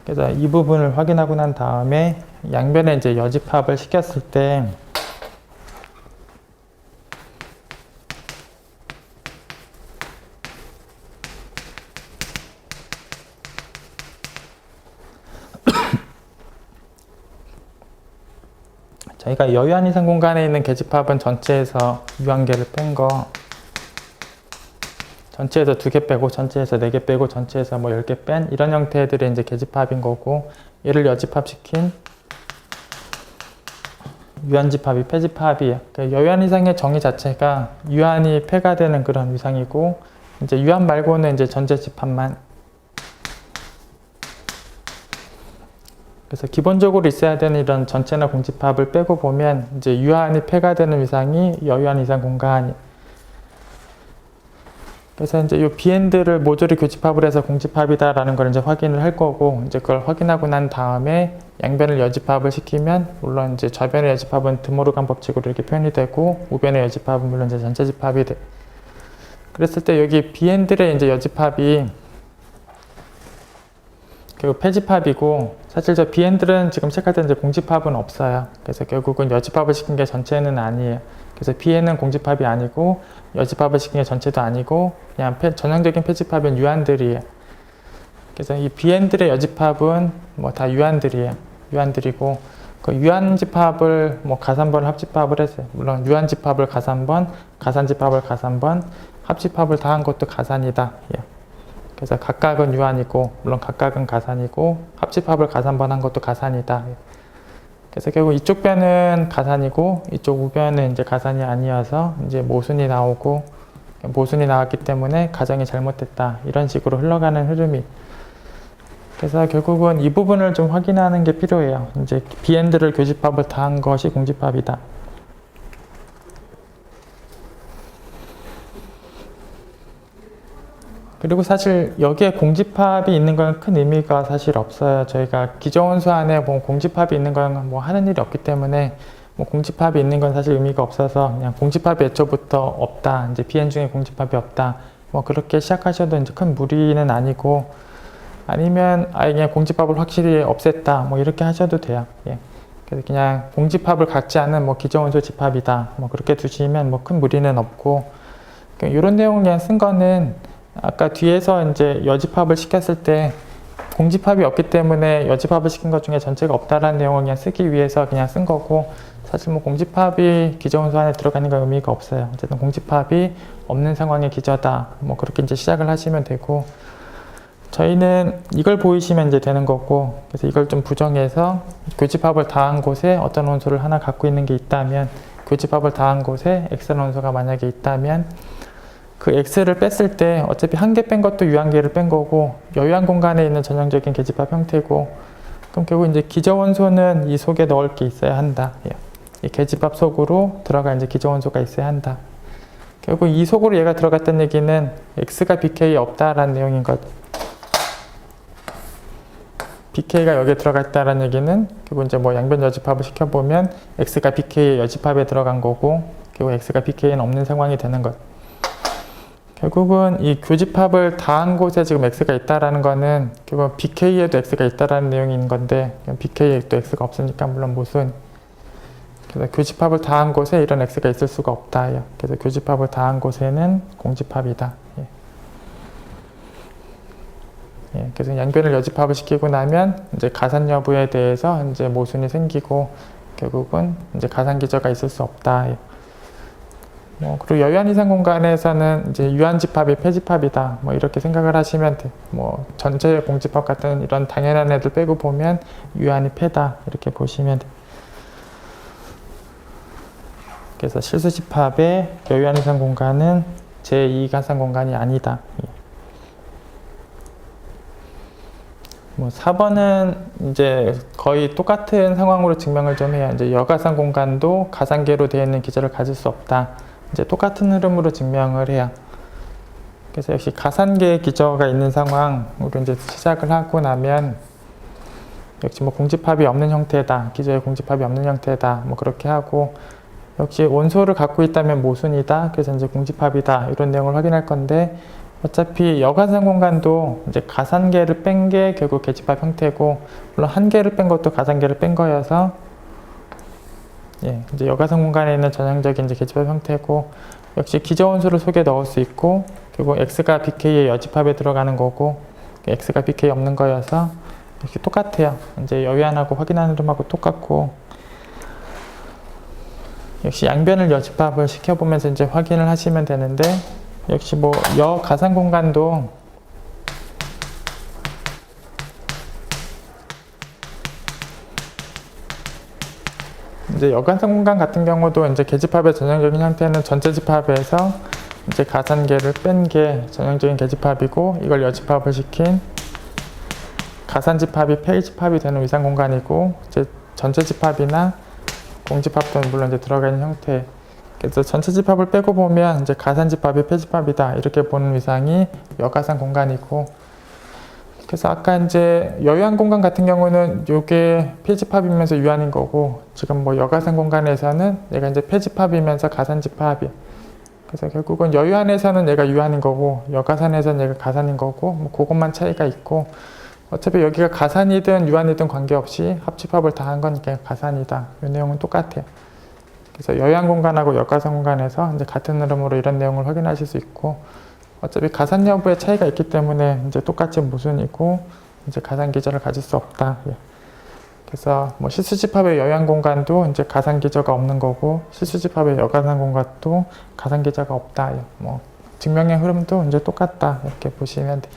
[SPEAKER 1] 그래서 이 부분을 확인하고 난 다음에 양변에 이제 여집합을 시켰을 때 저희가 여유한 이상 공간에 있는 계집합은 전체에서 유한계를 뺀 거, 전체에서 2개 빼고, 전체에서 4개 빼고, 전체에서 뭐 10개 뺀 이런 형태들의 이제 계집합인 거고, 얘를 여집합시킨 유한집합이 폐집합이에요. 그러니까 여유한 이상의 정의 자체가 유한이 폐가 되는 그런 위상이고, 이제 유한 말고는 이제 전체 집합만. 그래서 기본적으로 있어야 되는 이런 전체나 공집합을 빼고 보면 이제 유한이 폐가 되는 위상이 여유한 이상 공간이. 그래서 이제 이 비엔드를 모조리 교집합을 해서 공집합이다라는 걸 이제 확인을 할 거고, 이제 그걸 확인하고 난 다음에 양변을 여집합을 시키면 물론 이제 좌변의 여집합은 드모르간 법칙으로 이렇게 표현이 되고 우변의 여집합은 물론 이제 전체 집합이 돼. 그랬을 때 여기 비엔드의 이제 여집합이 결국 폐집합이고, 사실 저 비엔들은 지금 체크할 때 이제 공집합은 없어요. 그래서 결국은 여집합을 시킨 게 전체는 아니에요. 그래서 비엔은 공집합이 아니고 여집합을 시킨 게 전체도 아니고 그냥 전형적인 폐집합은 유한들이에요. 그래서 이 비엔들의 여집합은 뭐 다 유한들이에요. 유한들이고 그 유한집합을 뭐 가산번 합집합을 했어요. 물론 유한집합을 가산번, 가산집합을 가산번, 합집합을 다 한 것도 가산이다. 그래서 각각은 유한이고 물론 각각은 가산이고 합집합을 가산번 한 것도 가산이다. 그래서 결국 이쪽 변은 가산이고 이쪽 우변은 이제 가산이 아니어서 이제 모순이 나오고, 모순이 나왔기 때문에 가정이 잘못됐다. 이런 식으로 흘러가는 흐름이. 그래서 결국은 이 부분을 좀 확인하는 게 필요해요. 이제 비엔드를 교집합을 다 한 것이 공집합이다. 그리고 사실 여기에 공집합이 있는 건 큰 의미가 사실 없어요. 저희가 기저원소 안에 뭐 공집합이 있는 건 뭐 하는 일이 없기 때문에 뭐 공집합이 있는 건 사실 의미가 없어서 그냥 공집합이 애초부터 없다. 이제 Bn 중에 공집합이 없다. 뭐 그렇게 시작하셔도 이제 큰 무리는 아니고, 아니면 아예 그냥 공집합을 확실히 없앴다. 뭐 이렇게 하셔도 돼요. 예. 그래서 그냥 공집합을 갖지 않은 뭐 기저원소 집합이다. 뭐 그렇게 두시면 뭐 큰 무리는 없고, 이런 내용을 그냥 쓴 거는 아까 뒤에서 이제 여집합을 시켰을 때 공집합이 없기 때문에 여집합을 시킨 것 중에 전체가 없다라는 내용을 그냥 쓰기 위해서 그냥 쓴 거고, 사실 뭐 공집합이 기저원소 안에 들어가는 건 의미가 없어요. 어쨌든 공집합이 없는 상황의 기저다. 뭐 그렇게 이제 시작을 하시면 되고, 저희는 이걸 보이시면 이제 되는 거고, 그래서 이걸 좀 부정해서 교집합을 다한 곳에 어떤 원소를 하나 갖고 있는 게 있다면, 교집합을 다한 곳에 X라는 원소가 만약에 있다면, 그 X를 뺐을 때 어차피 한 개 뺀 것도 유한계를 뺀 거고, 여유한 공간에 있는 전형적인 계집합 형태고, 그럼 결국 이제 기저원소는 이 속에 넣을 게 있어야 한다. 이 계집합 속으로 들어갈 이제 기저원소가 있어야 한다. 결국 이 속으로 얘가 들어갔다는 얘기는 X가 BK에 없다라는 내용인 것. BK가 여기에 들어갔다라는 얘기는 결국 이제 뭐 양변 여집합을 시켜보면 X가 BK의 여집합에 들어간 거고, 결국 X가 BK에는 없는 상황이 되는 것. 결국은 이 교집합을 다한 곳에 지금 X가 있다라는 거는 결국 BK에도 X가 있다라는 내용인 건데, BK에 또 X가 없으니까 물론 무슨, 그래서 교집합을 다한 곳에 이런 X가 있을 수가 없다. 그래서 교집합을 다한 곳에는 공집합이다. 그래서 양변을 여집합을 시키고 나면 이제 가산 여부에 대해서 이제 모순이 생기고, 결국은 이제 가산 기저가 있을 수 없다. 뭐 그리고 여유한 이상 공간에서는 이제 유한집합이 폐집합이다. 뭐 이렇게 생각을 하시면 돼. 뭐 전체 공집합 같은 이런 당연한 애들 빼고 보면 유한이 폐다. 이렇게 보시면 돼. 그래서 실수집합의 여유한 이상 공간은 제2가산 공간이 아니다. 뭐 4번은 이제 거의 똑같은 상황으로 증명을 좀 해요. 이제 여가산 공간도 가산계로 되어 있는 기저를 가질 수 없다. 이제 똑같은 흐름으로 증명을 해요. 그래서 역시 가산계 기저가 있는 상황으로 이제 시작을 하고 나면 역시 뭐 공집합이 없는 형태다. 기저의 공집합이 없는 형태다. 뭐 그렇게 하고, 역시 원소를 갖고 있다면 모순이다. 그래서 이제 공집합이다. 이런 내용을 확인할 건데, 어차피 여가산 공간도 이제 가산계를 뺀 게 결국 계집합 형태고, 물론 한 개를 뺀 것도 가산계를 뺀 거여서, 이제 여가산 공간에 있는 전형적인 이제 계집합 형태고, 역시 기저원소를 속에 넣을 수 있고, 결국 X가 BK의 여집합에 들어가는 거고, X가 BK 없는 거여서 역시 똑같아요. 이제 여유한하고 확인하는 흐름하고 똑같고, 역시 양변을 여집합을 시켜보면서 이제 확인을 하시면 되는데, 역시 뭐 여가산 공간도 이제 여가산 공간 같은 경우도 이제 계집합의 전형적인 형태는 전체 집합에서 이제 가산계를 뺀 게 전형적인 계집합이고, 이걸 여집합을 시킨 가산집합이 폐집합이 되는 위상 공간이고, 이제 전체 집합이나 공집합도 물론 이제 들어가 있는 형태. 그래서 전체 집합을 빼고 보면 이제 가산집합이 폐집합이다. 이렇게 보는 위상이 여가산 공간이고, 그래서 아까 이제 여유한 공간 같은 경우는 이게 폐집합이면서 유한인 거고, 지금 뭐 여가산 공간에서는 얘가 이제 폐집합이면서 가산집합이. 그래서 결국은 여유한에서는 얘가 유한인 거고, 여가산에서는 얘가 가산인 거고, 뭐 그것만 차이가 있고, 어차피 여기가 가산이든 유한이든 관계없이 합집합을 다 한 거니까 가산이다. 이 내용은 똑같아요. 그래서 여유한 공간하고 여가산 공간에서 이제 같은 흐름으로 이런 내용을 확인하실 수 있고, 어차피 가산 여부의 차이가 있기 때문에 이제 똑같이 모순이고, 이제 가산 기저를 가질 수 없다. 그래서 뭐 실수집합의 여유한 공간도 이제 가산 기저가 없는 거고, 실수집합의 여가산 공간도 가산 기저가 없다. 뭐 증명의 흐름도 이제 똑같다. 이렇게 보시면 돼.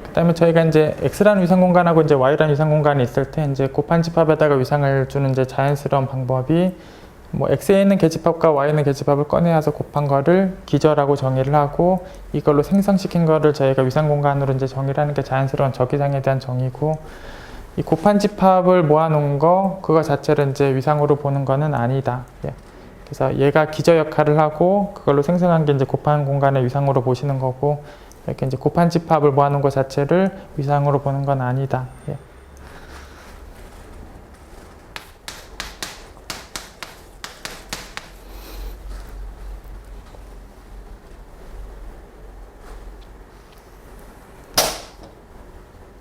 [SPEAKER 1] 그 다음에 저희가 이제 X라는 위상 공간하고 이제 Y라는 위상 공간이 있을 때 이제 곱한 집합에다가 위상을 주는 이제 자연스러운 방법이, 뭐 X에 있는 계집합과 Y에 있는 계집합을 꺼내와서 곱한 거를 기저라고 정의를 하고, 이걸로 생성시킨 거를 저희가 위상 공간으로 이제 정의를 하는 게 자연스러운 저기상에 대한 정의고, 이 곱한 집합을 모아놓은 거, 그거 자체를 이제 위상으로 보는 거는 아니다. 그래서 얘가 기저 역할을 하고 그걸로 생성한 게 이제 곱한 공간의 위상으로 보시는 거고, 이렇게 이제 곱한 집합을 모아놓은 것 자체를 위상으로 보는 건 아니다. 예.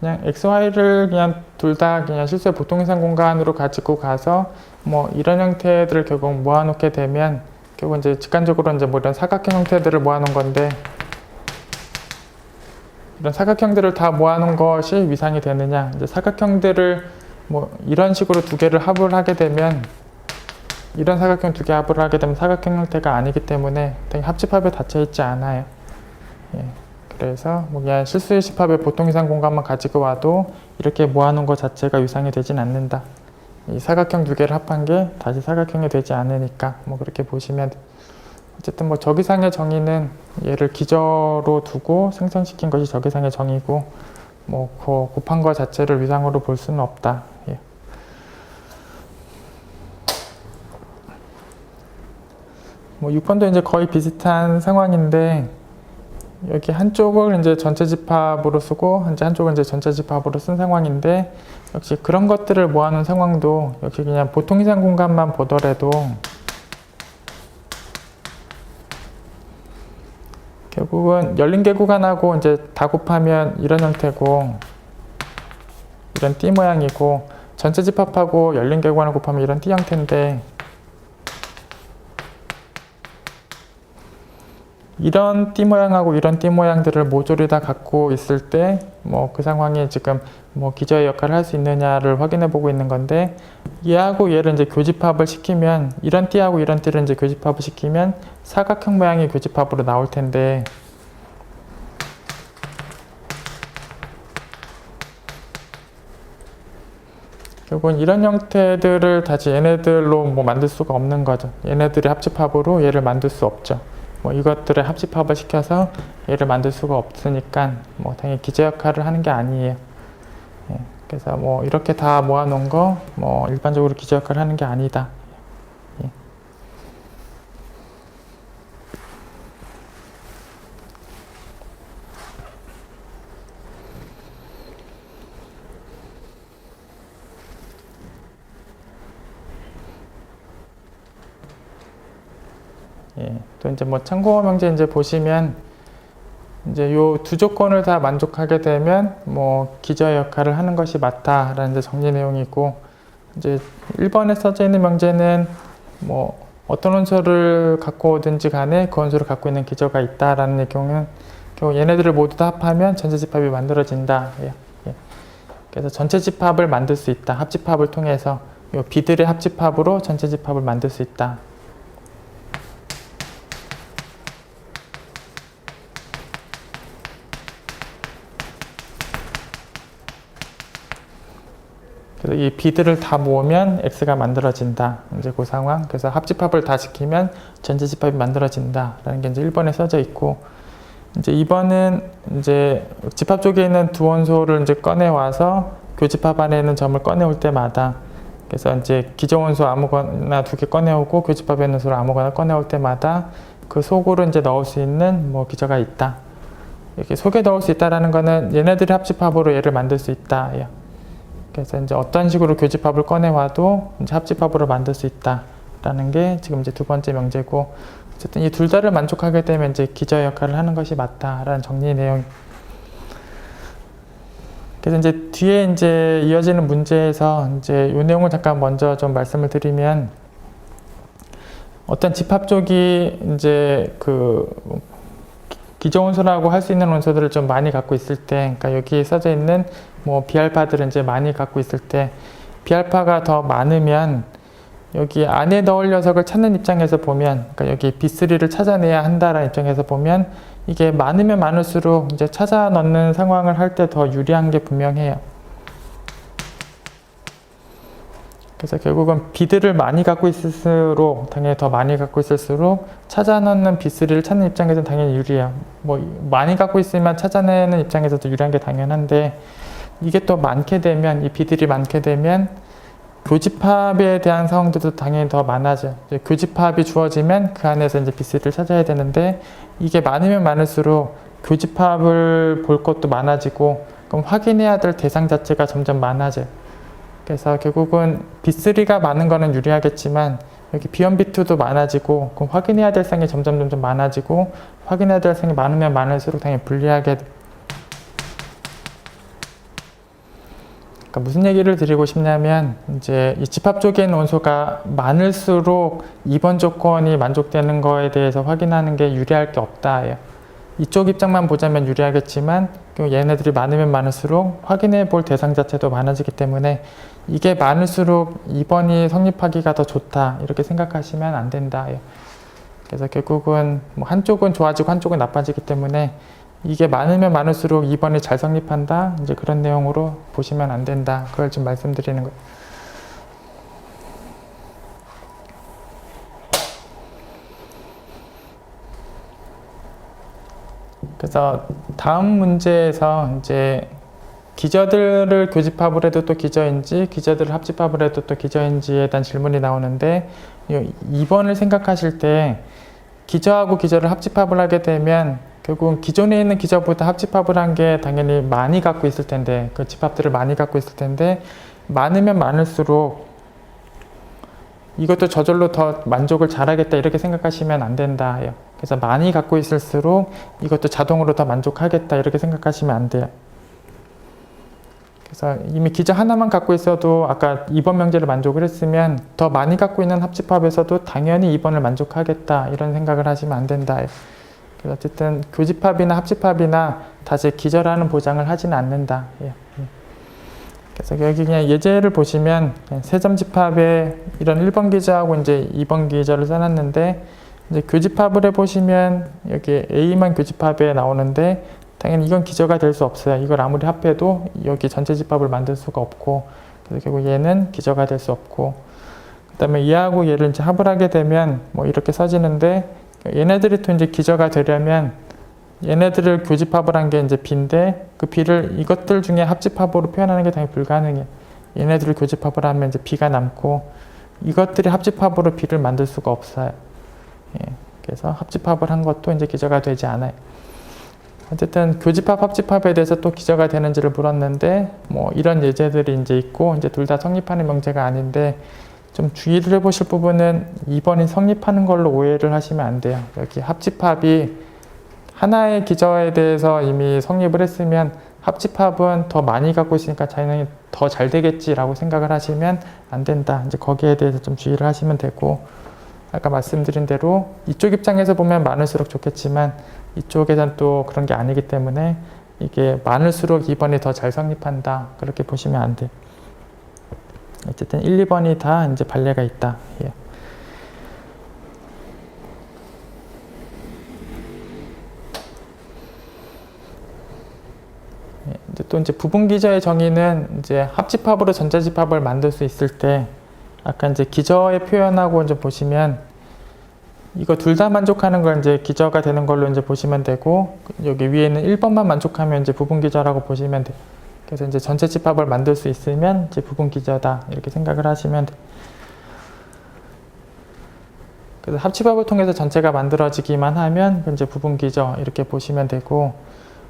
[SPEAKER 1] 그냥 XY를 그냥 둘 다 그냥 실수의 보통 이상 공간으로 가지고 가서 뭐 이런 형태들을 결국 모아놓게 되면 결국 이제 직관적으로 이제 뭐 이런 사각형 형태들을 모아놓은 건데, 이런 사각형들을 다 모아놓은 것이 위상이 되느냐? 이제 사각형들을 뭐 이런 식으로 두 개를 합을 하게 되면, 이런 사각형 두 개 합을 하게 되면 사각형 형태가 아니기 때문에 합집합에 닫혀 있지 않아요. 예. 그래서 뭐 그냥 실수의 집합의 보통 이상 공간만 가지고 와도 이렇게 모아놓은 것 자체가 위상이 되진 않는다. 이 사각형 두 개를 합한 게 다시 사각형이 되지 않으니까 뭐 그렇게 보시면 돼. 어쨌든 뭐 저기상의 정의는 얘를 기저로 두고 생성시킨 것이 저기상의 정의고, 뭐 곱한 것 자체를 위상으로 볼 수는 없다. 예. 뭐 6번도 이제 거의 비슷한 상황인데, 여기 한쪽을 이제 전체 집합으로 쓰고 한쪽을 이제 전체 집합으로 쓴 상황인데, 역시 그런 것들을 모아놓은 상황도 역시 그냥 보통 이상 공간만 보더라도 결국은 열린 개 구간하고 이제 다 곱하면 이런 형태고, 이런 띠 모양이고, 전체 집합하고 열린 개 구간을 곱하면 이런 띠 형태인데, 이런 띠 모양하고 이런 띠 모양들을 모조리 다 갖고 있을 때 뭐 그 상황이 지금 뭐 기저의 역할을 할 수 있느냐를 확인해 보고 있는 건데, 얘하고 얘를 이제 교집합을 시키면, 이런 띠하고 이런 띠를 이제 교집합을 시키면 사각형 모양의 교집합으로 나올 텐데, 결국은 이런 형태들을 다시 얘네들로 뭐 만들 수가 없는 거죠. 얘네들의 합집합으로 얘를 만들 수 없죠. 뭐 이것들의 합집합을 시켜서 얘를 만들 수가 없으니까 뭐 당연히 기저 역할을 하는 게 아니에요. 예, 그래서 뭐 이렇게 다 모아놓은 거 뭐 일반적으로 기저 역할을 하는 게 아니다. 예. 예, 또 이제 뭐 참고 명제 이제 보시면 이제 요 두 조건을 다 만족하게 되면 뭐 기저 역할을 하는 것이 맞다라는 이제 정리 내용이고, 이제 1번에 써져 있는 명제는 뭐 어떤 원소를 갖고 오든지 간에 그 원소를 갖고 있는 기저가 있다라는 경우는 결국 얘네들을 모두 다 합하면 전체 집합이 만들어진다. 예. 예. 그래서 전체 집합을 만들 수 있다. 합집합을 통해서 요 B들의 합집합으로 전체 집합을 만들 수 있다. 그래서 이 B들을 다 모으면 X가 만들어진다. 이제 그 상황. 그래서 합집합을 다 시키면 전체 집합이 만들어진다. 라는 게 이제 1번에 써져 있고, 이제 2번은 이제 집합 쪽에 있는 두 원소를 이제 꺼내와서 교집합 안에 있는 점을 꺼내올 때마다, 그래서 이제 기저 원소 아무거나 두 개 꺼내오고 교집합에 있는 소를 아무거나 꺼내올 때마다 그 속으로 이제 넣을 수 있는 뭐 기저가 있다. 이렇게 속에 넣을 수 있다라는 거는 얘네들의 합집합으로 얘를 만들 수 있다. 그래서 이제 어떤 식으로 교집합을 꺼내와도 이제 합집합으로 만들 수 있다라는 게 지금 이제 두 번째 명제고, 어쨌든 이 둘 다를 만족하게 되면 이제 기저 역할을 하는 것이 맞다라는 정리 내용. 그래서 이제 뒤에 이제 이어지는 문제에서 이제 이 내용을 잠깐 먼저 좀 말씀을 드리면, 어떤 집합 쪽이 이제 그 기저 원소라고 할 수 있는 원소들을 좀 많이 갖고 있을 때, 그러니까 여기 써져 있는 뭐 B알파들은 이제 많이 갖고 있을 때, B알파가 더 많으면 여기 안에 넣을 녀석을 찾는 입장에서 보면, 그러니까 여기 B3를 찾아내야 한다라는 입장에서 보면 이게 많으면 많을수록 이제 찾아 넣는 상황을 할 때 더 유리한 게 분명해요. 그래서 결국은 B들을 많이 갖고 있을수록, 당연히 더 많이 갖고 있을수록 찾아 넣는 B3를 찾는 입장에서는 당연히 유리해요. 뭐 많이 갖고 있으면 찾아내는 입장에서도 유리한 게 당연한데, 이게 또 많게 되면, 이 B들이 많게 되면 교집합에 대한 상황들도 당연히 더 많아져요. 교집합이 주어지면 그 안에서 이제 B3를 찾아야 되는데 이게 많으면 많을수록 교집합을 볼 것도 많아지고 그럼 확인해야 될 대상 자체가 점점 많아져요. 그래서 결국은 B3가 많은 거는 유리하겠지만 여기 B1, B2도 많아지고 그럼 확인해야 될 상이 점점 많아지고 확인해야 될 상이 많으면 많을수록 당연히 불리하게 돼요. 그러니까 무슨 얘기를 드리고 싶냐면 이제 이 집합 쪽에 있는 원소가 많을수록 2번 조건이 만족되는 거에 대해서 확인하는 게 유리할 게 없다예요. 이쪽 입장만 보자면 유리하겠지만 얘네들이 많으면 많을수록 확인해 볼 대상 자체도 많아지기 때문에 이게 많을수록 2번이 성립하기가 더 좋다 이렇게 생각하시면 안 된다예요. 그래서 결국은 뭐 한쪽은 좋아지고 한쪽은 나빠지기 때문에 이게 많으면 많을수록 2번이 잘 성립한다 이제 그런 내용으로 보시면 안 된다 그걸 좀 말씀드리는 거예요. 그래서 다음 문제에서 이제 기저들을 교집합을 해도 또 기저인지 기저들을 합집합을 해도 또 기저인지에 대한 질문이 나오는데 2번을 생각하실 때 기저하고 기저를 합집합을 하게 되면 결국은 기존에 있는 기저보다 합집합을 한 게 당연히 많이 갖고 있을 텐데 그 집합들을 많이 갖고 있을 텐데 많으면 많을수록 이것도 저절로 더 만족을 잘하겠다 이렇게 생각하시면 안 된다 해요. 그래서 많이 갖고 있을수록 이것도 자동으로 더 만족하겠다 이렇게 생각하시면 안 돼요. 그래서 이미 기저 하나만 갖고 있어도 아까 2번 명제를 만족을 했으면 더 많이 갖고 있는 합집합에서도 당연히 2번을 만족하겠다 이런 생각을 하시면 안 된다 해요. 그래서 어쨌든 교집합이나 합집합이나 다시 기저라는 보장을 하지는 않는다. 그래서 여기 그냥 예제를 보시면 세 점 집합에 이런 1번 기저하고 이제 2번 기저를 써놨는데 이제 교집합을 해보시면 여기 A만 교집합에 나오는데 당연히 이건 기저가 될 수 없어요. 이걸 아무리 합해도 여기 전체 집합을 만들 수가 없고 그래서 결국 얘는 기저가 될 수 없고 그 다음에 얘하고 얘를 이제 합을 하게 되면 뭐 이렇게 써지는데 얘네들이 또 이제 기저가 되려면 얘네들을 교집합을 한 게 이제 B인데 그 B를 이것들 중에 합집합으로 표현하는 게 당연히 불가능해. 얘네들을 교집합을 하면 이제 B가 남고 이것들이 합집합으로 B를 만들 수가 없어요. 예, 그래서 합집합을 한 것도 이제 기저가 되지 않아요. 어쨌든 교집합, 합집합에 대해서 또 기저가 되는지를 물었는데 뭐 이런 예제들이 이제 있고 이제 둘 다 성립하는 명제가 아닌데 좀 주의를 해보실 부분은 2번이 성립하는 걸로 오해를 하시면 안 돼요. 여기 합집합이 하나의 기저에 대해서 이미 성립을 했으면 합집합은 더 많이 갖고 있으니까 자연히 더 잘 되겠지라고 생각을 하시면 안 된다. 이제 거기에 대해서 좀 주의를 하시면 되고 아까 말씀드린 대로 이쪽 입장에서 보면 많을수록 좋겠지만 이쪽에선 또 그런 게 아니기 때문에 이게 많을수록 2번이 더 잘 성립한다. 그렇게 보시면 안 돼요. 어쨌든 1, 2번이 다 이제 반례가 있다. 예. 이제 또 이제 부분기저의 정의는 이제 합집합으로 전자집합을 만들 수 있을 때 아까 이제 기저의 표현하고 이제 보시면 이거 둘 다 만족하는 걸 이제 기저가 되는 걸로 이제 보시면 되고 여기 위에는 1번만 만족하면 이제 부분기저라고 보시면 돼요. 그래서 이제 전체 집합을 만들 수 있으면 이제 부분기저다 이렇게 생각을 하시면 돼요. 그래서 합집합을 통해서 전체가 만들어지기만 하면 이제 부분기저 이렇게 보시면 되고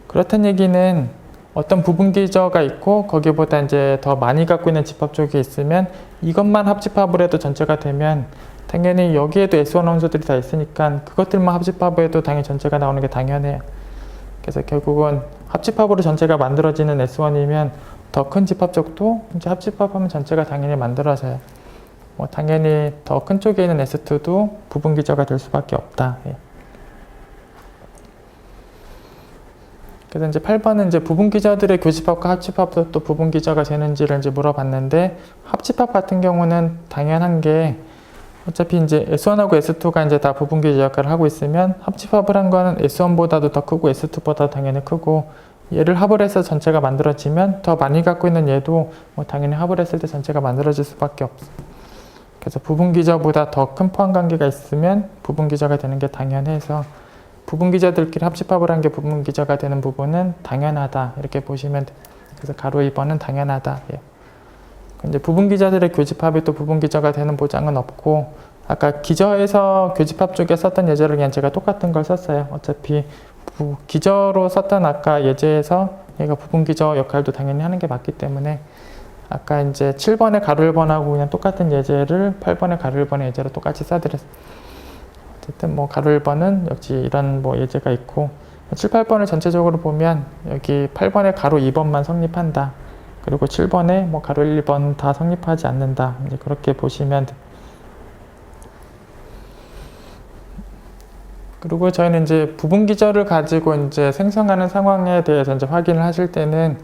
[SPEAKER 1] 그렇다는 얘기는 어떤 부분기저가 있고 거기보다 이제 더 많이 갖고 있는 집합 쪽에 있으면 이것만 합집합을 해도 전체가 되면 당연히 여기에도 S1 원소들이 다 있으니까 그것들만 합집합을 해도 당연히 전체가 나오는 게 당연해요. 그래서 결국은 합집합으로 전체가 만들어지는 S1이면 더 큰 집합 쪽도 이제 합집합하면 전체가 당연히 만들어져요. 뭐 당연히 더 큰 쪽에 있는 S2도 부분기저가 될 수밖에 없다. 예. 그래서 이제 8번은 이제 부분기저들의 교집합과 합집합도 또 부분기저가 되는지를 이제 물어봤는데 합집합 같은 경우는 당연한 게 어차피 이제 S1하고 S2가 이제 다 부분기저 역할을 하고 있으면 합집합을 한 거는 S1보다도 더 크고 S2보다 당연히 크고 얘를 합을 해서 전체가 만들어지면 더 많이 갖고 있는 얘도 뭐 당연히 합을 했을 때 전체가 만들어질 수밖에 없어. 그래서 부분기저보다 더 큰 포함관계가 있으면 부분기저가 되는 게 당연해서 부분기저들끼리 합집합을 한 게 부분기저가 되는 부분은 당연하다 이렇게 보시면 돼. 그래서 가로 2번은 당연하다. 예. 이제 부분기저들의 교집합이 또 부분기저가 되는 보장은 없고, 아까 기저에서 교집합 쪽에 썼던 예제를 그냥 제가 똑같은 걸 썼어요. 어차피 기저로 썼던 아까 예제에서 얘가 부분기저 역할도 당연히 하는 게 맞기 때문에 아까 이제 7번의 가로 1번하고 그냥 똑같은 예제를 8번의 가로 1번의 예제로 똑같이 써드렸어요. 어쨌든 뭐 가로 1번은 역시 이런 뭐 예제가 있고, 7, 8번을 전체적으로 보면 여기 8번의 가로 2번만 성립한다. 그리고 7번에 뭐 가로 1번 다 성립하지 않는다. 이제 그렇게 보시면 돼. 그리고 저희는 이제 부분기저를 가지고 이제 생성하는 상황에 대해서 이제 확인을 하실 때는,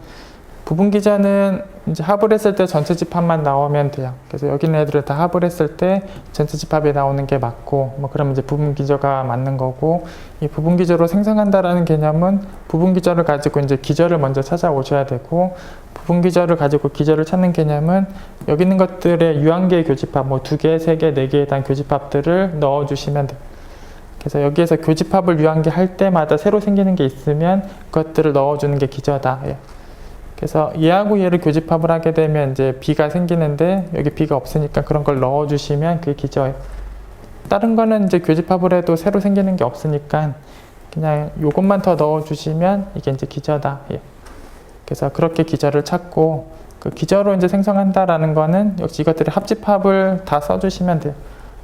[SPEAKER 1] 부분기저는 이제 합을 했을 때 전체 집합만 나오면 돼요. 그래서 여기 있는 애들을 다 합을 했을 때 전체 집합이 나오는 게 맞고, 뭐 그러면 이제 부분기저가 맞는 거고, 이 부분기저로 생성한다라는 개념은 부분기저를 가지고 이제 기저를 먼저 찾아오셔야 되고, 부분기저를 가지고 기저를 찾는 개념은 여기 있는 것들의 유한계 교집합, 뭐 2개, 3개, 4개에 대한 교집합들을 넣어주시면 돼요. 그래서 여기에서 교집합을 유한계 할 때마다 새로 생기는 게 있으면 그것들을 넣어주는 게 기저다. 예. 그래서 얘하고 얘를 교집합을 하게 되면 이제 B가 생기는데 여기 B가 없으니까 그런 걸 넣어주시면 그게 기저예요. 다른 거는 이제 교집합을 해도 새로 생기는 게 없으니까 그냥 요것만 더 넣어주시면 이게 이제 기저다. 예. 그래서 그렇게 기저를 찾고, 그 기저로 이제 생성한다라는 거는 역시 이것들의 합집합을 다 써주시면 돼요.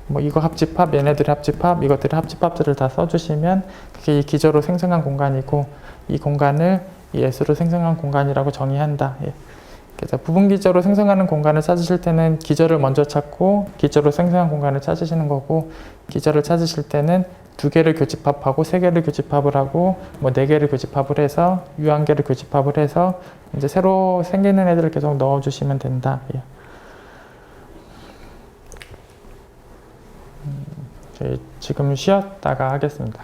[SPEAKER 1] 뭐 이거 합집합, 얘네들의 합집합, 이것들의 합집합들을 다 써주시면 그게 이 기저로 생성한 공간이고, 이 공간을 이 S로 생성한 공간이라고 정의한다. 예. 그래서 부분기저로 생성하는 공간을 찾으실 때는 기저를 먼저 찾고 기저로 생성한 공간을 찾으시는 거고, 기저를 찾으실 때는 2개를 교집합하고 3개를 교집합을 하고 뭐 4개를 교집합을 해서 유한계를 교집합을 해서 이제 새로 생기는 애들을 계속 넣어주시면 된다. 예. 저희 지금 쉬었다가 하겠습니다.